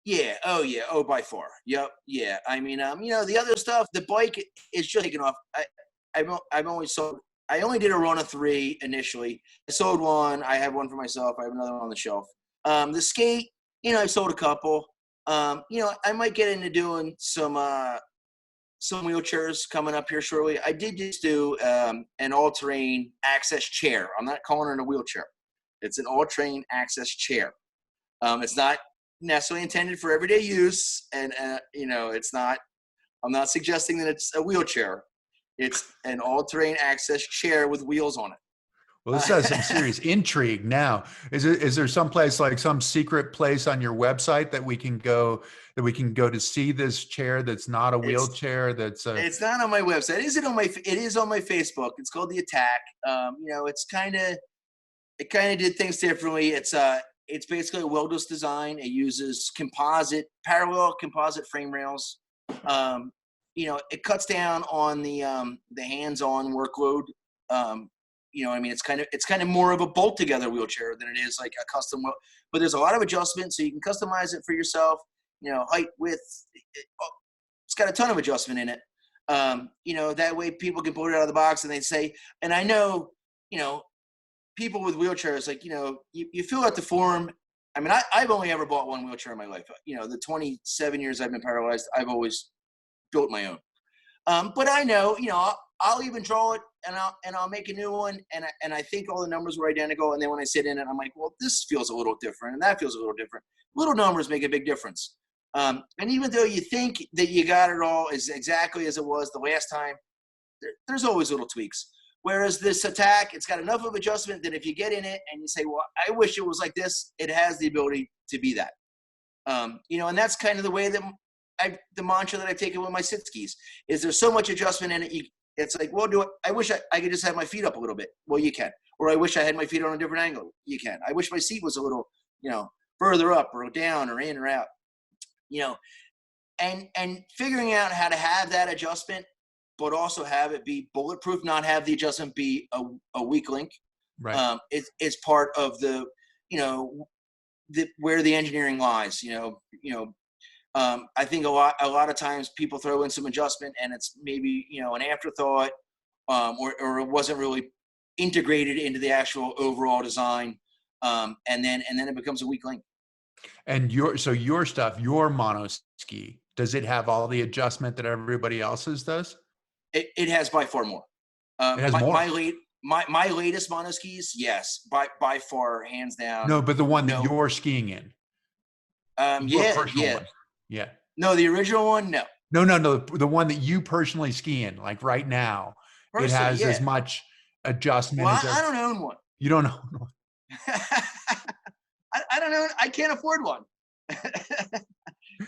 Yeah. Oh yeah. Oh, by far. Yep. Yeah. I mean, the other stuff, the bike is just taking off. I've only sold, I only did a run of 3 initially. I sold one. I have one for myself. I have another one on the shelf. The skate, I sold a couple. I might get into doing some wheelchairs coming up here shortly. I did just do an all-terrain access chair. I'm not calling it a wheelchair. It's an all-terrain access chair. It's not necessarily intended for everyday use, and it's not. I'm not suggesting that it's a wheelchair. It's an all-terrain access chair with wheels on it. Well, this has some serious intrigue now. Is there some place, like some secret place on your website that we can go to see this chair that's not a wheelchair? It's not on my website. It is on my Facebook. It's called The Attack. It kind of did things differently. It's basically a welder's design. It uses parallel composite frame rails. It cuts down on the hands-on workload. It's kind of more of a bolt together wheelchair than it is like a custom. But there's a lot of adjustments, so you can customize it for yourself. Height, width. It's got a ton of adjustment in it. That way people can pull it out of the box and they say, and I know, people with wheelchairs, like, you fill out the form. I mean, I've only ever bought one wheelchair in my life. The 27 years I've been paralyzed, I've always built my own. But I know, I'll even draw it and I'll make a new one. And I think all the numbers were identical. And then when I sit in it, I'm like, well, this feels a little different and that feels a little different. Little numbers make a big difference. And even though you think that you got it all as exactly as it was the last time, there's always little tweaks. Whereas this Attack, it's got enough of adjustment that if you get in it and you say, well, I wish it was like this, it has the ability to be that. And that's kind of the way that the mantra that I've taken with my sit skis is there's so much adjustment in it. It's like, well, I wish I could just have my feet up a little bit. Well, you can. Or I wish I had my feet on a different angle. You can. I wish my seat was a little, further up or down or in or out, and figuring out how to have that adjustment, but also have it be bulletproof, not have the adjustment be a weak link. Right. It's part of the, where the engineering lies, I think a lot of times people throw in some adjustment and it's maybe, an afterthought, or it wasn't really integrated into the actual overall design. And then it becomes a weak link. And your stuff, your monoski, does it have all the adjustment that everybody else's does? It has by far more. It has more. My latest monoskis, yes, by far, hands down. No, but the one that you're skiing in. Yeah. One. Yeah. No, the original one, no. No. The one that you personally ski in, like right now, it has as much adjustment. Well, I don't own one. You don't own one. I don't know. I can't afford one.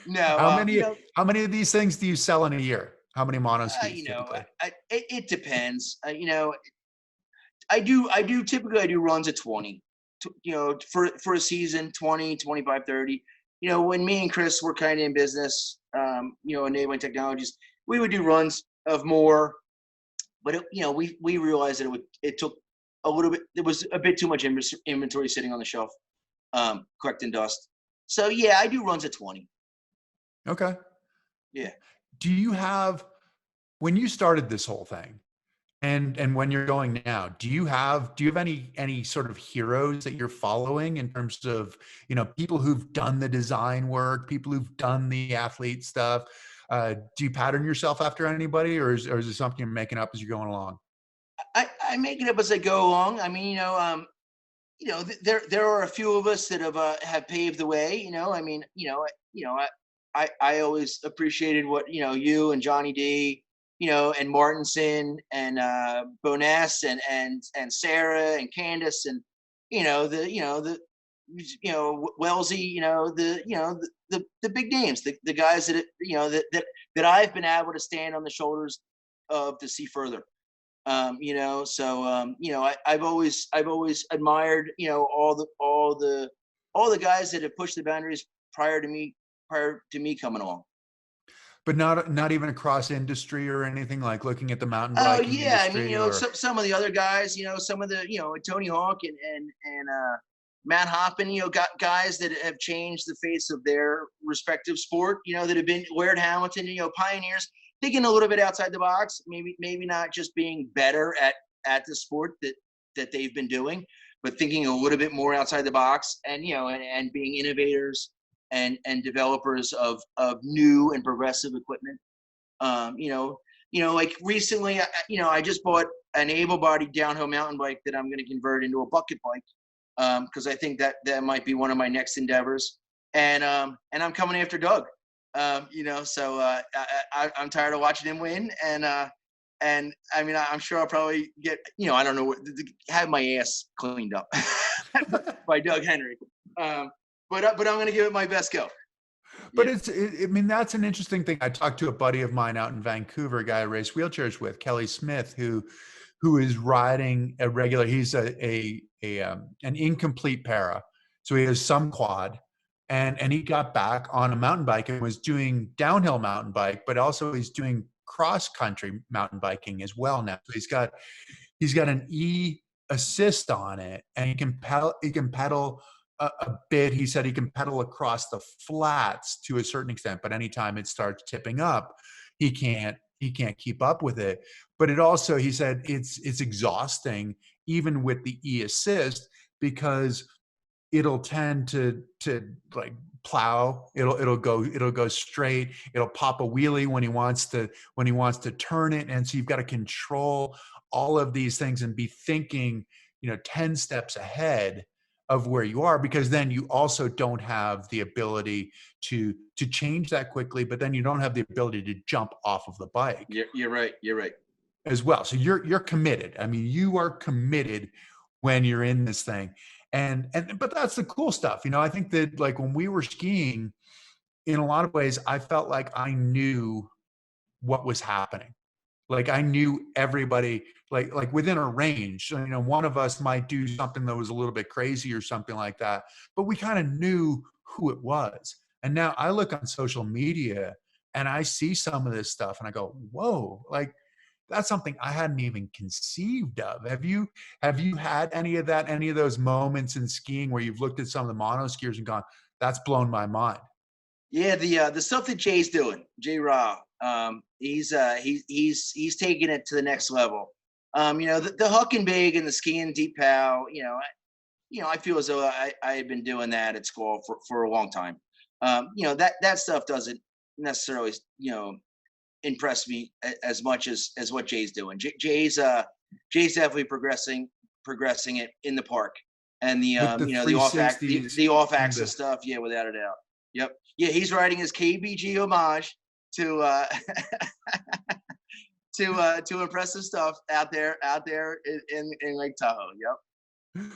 No. How many of these things do you sell in a year? How many monoskis? It depends. I do runs of 20. For a season, 20, 25, 30. When me and Chris were kind of in business, enabling technologies, we would do runs of more, but we realized that it took a little bit. There was a bit too much inventory sitting on the shelf, collecting dust. So yeah, I do runs of 20. Okay. Yeah. Do you have, when you started this whole thing, and when you're going now, do you have any sort of heroes that you're following in terms of, people who've done the design work, people who've done the athlete stuff? Do you pattern yourself after anybody, or is it something you're making up as you're going along? I make it up as I go along. I mean, there are a few of us that have paved the way. I mean, I always appreciated what you and Johnny D, and Martinson and Bonas and Sarah and Candace and Wellesley, the big names, the guys that I've been able to stand on the shoulders of to see further. I've always admired all the guys that have pushed the boundaries prior to me coming along. But not even across industry or anything, like looking at the mountain Oh biking yeah, I industry, mean, or some of the other guys, some of the Tony Hawk and Matt Hoffman, got guys that have changed the face of their respective sport, that have been Laird Hamilton, pioneers, thinking a little bit outside the box, maybe not just being better at the sport that they've been doing, but thinking a little bit more outside the box, and and being innovators and developers of new and progressive equipment. Like recently, I just bought an able-bodied downhill mountain bike that I'm going to convert into a bucket bike, because I think that might be one of my next endeavors. And I'm coming after Doug. So I'm tired of watching him win, and I mean, I'm sure I'll probably get, I don't know, have my ass cleaned up by Doug Henry. But I'm going to give it my best go. But I mean, that's an interesting thing. I talked to a buddy of mine out in Vancouver, a guy I race wheelchairs with, Kelly Smith, who is riding a regular. He's an incomplete para, so he has some quad, and he got back on a mountain bike and was doing downhill mountain bike, but also he's doing cross country mountain biking as well now. So he's got an assist on it, and he can pedal a bit. He said he can pedal across the flats to a certain extent, but anytime it starts tipping up, he can't keep up with it. But it also, he said, it's exhausting even with the assist, because it'll tend to like plow. It'll go straight. It'll pop a wheelie when he wants to turn it. And so you've got to control all of these things and be thinking, 10 steps ahead of where you are, because then you also don't have the ability to change that quickly, but then you don't have the ability to jump off of the bike. You're right As well. So you're committed. I mean, you are committed when you're in this thing. But that's the cool stuff. I think that, like, when we were skiing, in a lot of ways, I felt like I knew what was happening. Like, I knew everybody, like within a range. One of us might do something that was a little bit crazy or something like that, but we kind of knew who it was. And now I look on social media and I see some of this stuff and I go, whoa, like, that's something I hadn't even conceived of. Have you had any of that, any of those moments in skiing where you've looked at some of the monoskiers and gone, that's blown my mind? Yeah, the stuff that Jay's doing, Jay Ra, he's taking it to the next level. The huck and big and the skiing deep pow, I feel as though I had been doing that at school for a long time. That stuff doesn't necessarily, impress me as much as what Jay's doing. Jay's definitely progressing it in the park, and the off axis stuff. Yeah, without a doubt. Yep. Yeah, he's riding his KBG homage to to impressive stuff out there in Lake Tahoe. Yep.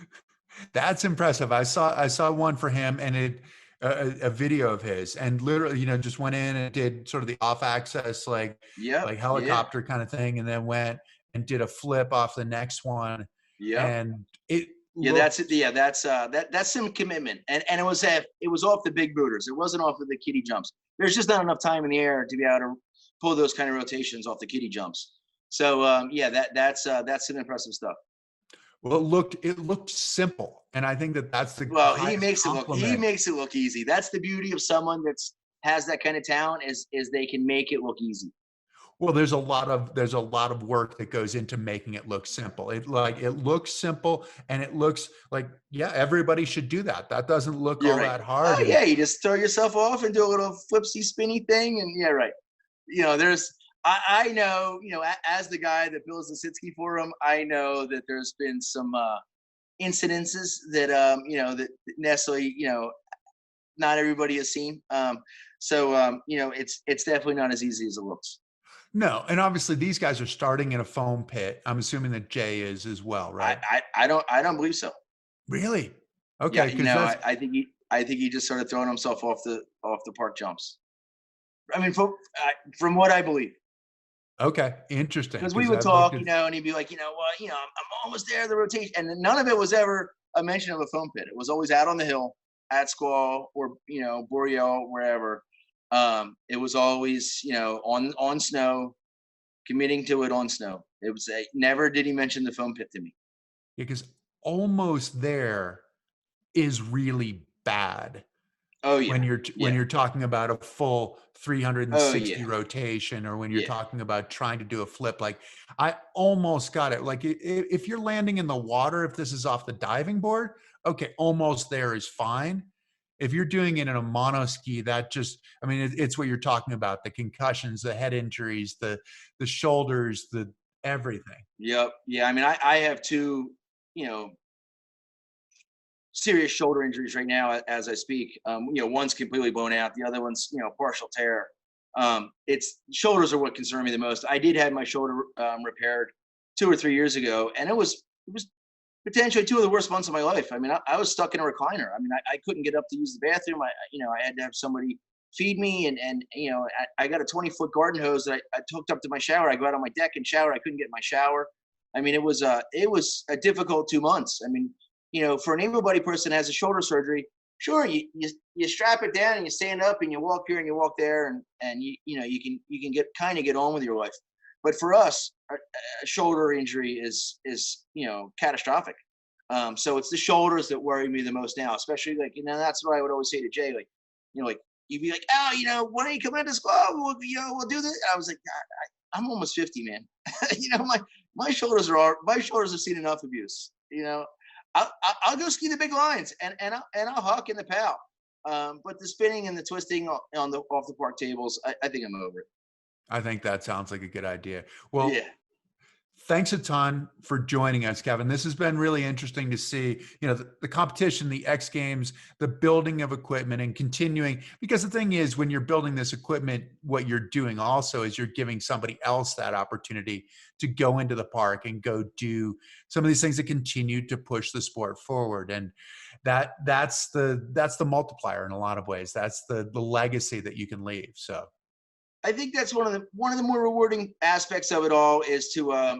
That's impressive. I saw one for him, and a video of his, and literally, just went in and did sort of the off access, like helicopter kind of thing, and then went and did a flip off the next one. Yeah. And it. Yeah, that's it. Yeah, that's some commitment, and it was off the big booters. It wasn't off of the kiddie jumps. There's just not enough time in the air to be able to pull those kind of rotations off the kiddie jumps. So that's some impressive stuff. Well, it looked simple, and I think that's the he makes it look easy. That's the beauty of someone has that kind of talent, is they can make it look easy. Well, there's a lot of work that goes into making it look simple. It looks simple, and it looks like, yeah, everybody should do that. That doesn't look that hard. Oh yeah, you just throw yourself off and do a little flipsy spinny thing, and yeah, right. I know, as the guy that builds the Sitski for him, I know that there's been some incidences that that necessarily not everybody has seen. It's definitely not as easy as it looks. No, and obviously these guys are starting in a foam pit. I'm assuming that Jay is as well, right? I don't believe so. Really? Yeah, Okay, because that's I think he just started throwing himself off the park jumps. I mean, from what I believe. okay, interesting. Because we Because would I've looked talk, at and he'd be like, I'm almost there, the rotation. And none of it was ever a mention of a foam pit. It was always out on the hill, at Squall or, Boreal, wherever. It was always, on snow, committing to it on snow. It was never did he mention the foam pit to me. because almost there is really bad. Oh When yeah. when Yeah. you're talking about a full Oh 360 yeah. rotation, or when you're Yeah. talking about trying to do a flip, like I almost got it. Like if you're landing in the water, if this is off the diving board, okay, almost there is fine. If you're doing it in a monoski, that just, I mean, it's what you're talking about, the concussions, the head injuries, the shoulders, the everything. Yep. Yeah. I mean, I have two, you know, serious shoulder injuries right now as I speak. One's completely blown out, the other one's partial tear. It's shoulders are what concern me the most. I did have my shoulder repaired 2 or 3 years ago, and it was potentially two of the worst months of my life. I mean, I was stuck in a recliner. I mean, I couldn't get up to use the bathroom. I had to have somebody feed me, and I got a 20-foot garden hose that I hooked up to my shower. I go out on my deck and shower. I couldn't get in my shower. I mean, it was a difficult 2 months. I mean, for an able-bodied person that has a shoulder surgery, sure, you strap it down and you stand up and you walk here and you walk there, and you can get on with your life. But for us, a shoulder injury is catastrophic. So it's the shoulders that worry me the most now, especially that's what I would always say to Jay, like you'd be like, oh, why don't you come into school? We'll do this. I was like, I'm almost 50, man. My shoulders have seen enough abuse. I'll go ski the big lines and I'll huck in the PAL. But the spinning and the twisting on the off the park tables, I think I'm over it. I think that sounds like a good idea. Well, Yeah. thanks a ton for joining us, Kevin. This has been really interesting to see, the competition, the X Games, the building of equipment, and continuing. Because the thing is, when you're building this equipment, what you're doing also is you're giving somebody else that opportunity to go into the park and go do some of these things that continue to push the sport forward. And that's the multiplier in a lot of ways. That's the legacy that you can leave. So I think that's one of the more rewarding aspects of it all is to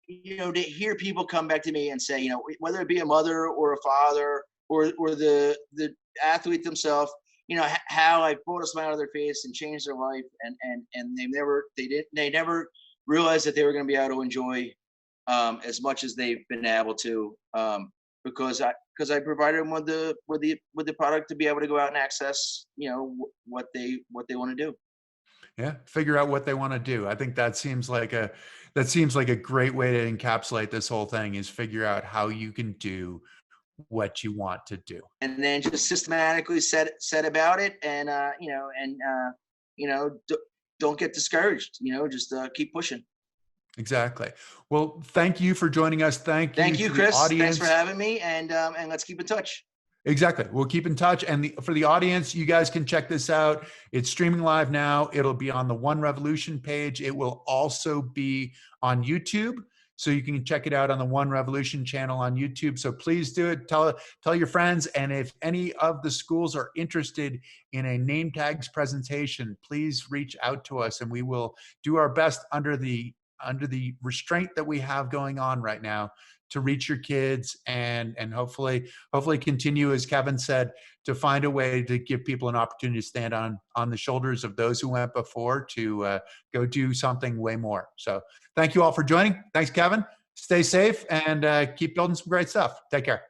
hear people come back to me and say, whether it be a mother or a father or the athlete themselves, how I pulled a smile on their face and changed their life, and they never realized that they were going to be able to enjoy as much as they've been able to, because I provided them with the product to be able to go out and access what they want to do. yeah, figure out what they want to do. I think that seems like a great way to encapsulate this whole thing, is figure out how you can do what you want to do. And then just systematically set about it, and don't get discouraged. Just keep pushing. Exactly. Well, thank you for joining us. Thank you Thank you, to the Chris. Thanks audience. for having me, and let's keep in touch. Exactly. We'll keep in touch. And for the audience, you guys can check this out. It's streaming live now. It'll be on the One Revolution page. It will also be on YouTube. So you can check it out on the One Revolution channel on YouTube. So please do it. Tell your friends. And if any of the schools are interested in a name tags presentation, please reach out to us, and we will do our best under the restraint that we have going on right now to reach your kids, and hopefully continue, as Kevin said, to find a way to give people an opportunity to stand on the shoulders of those who went before to go do something way more. So thank you all for joining. Thanks, Kevin. Stay safe and keep building some great stuff. Take care.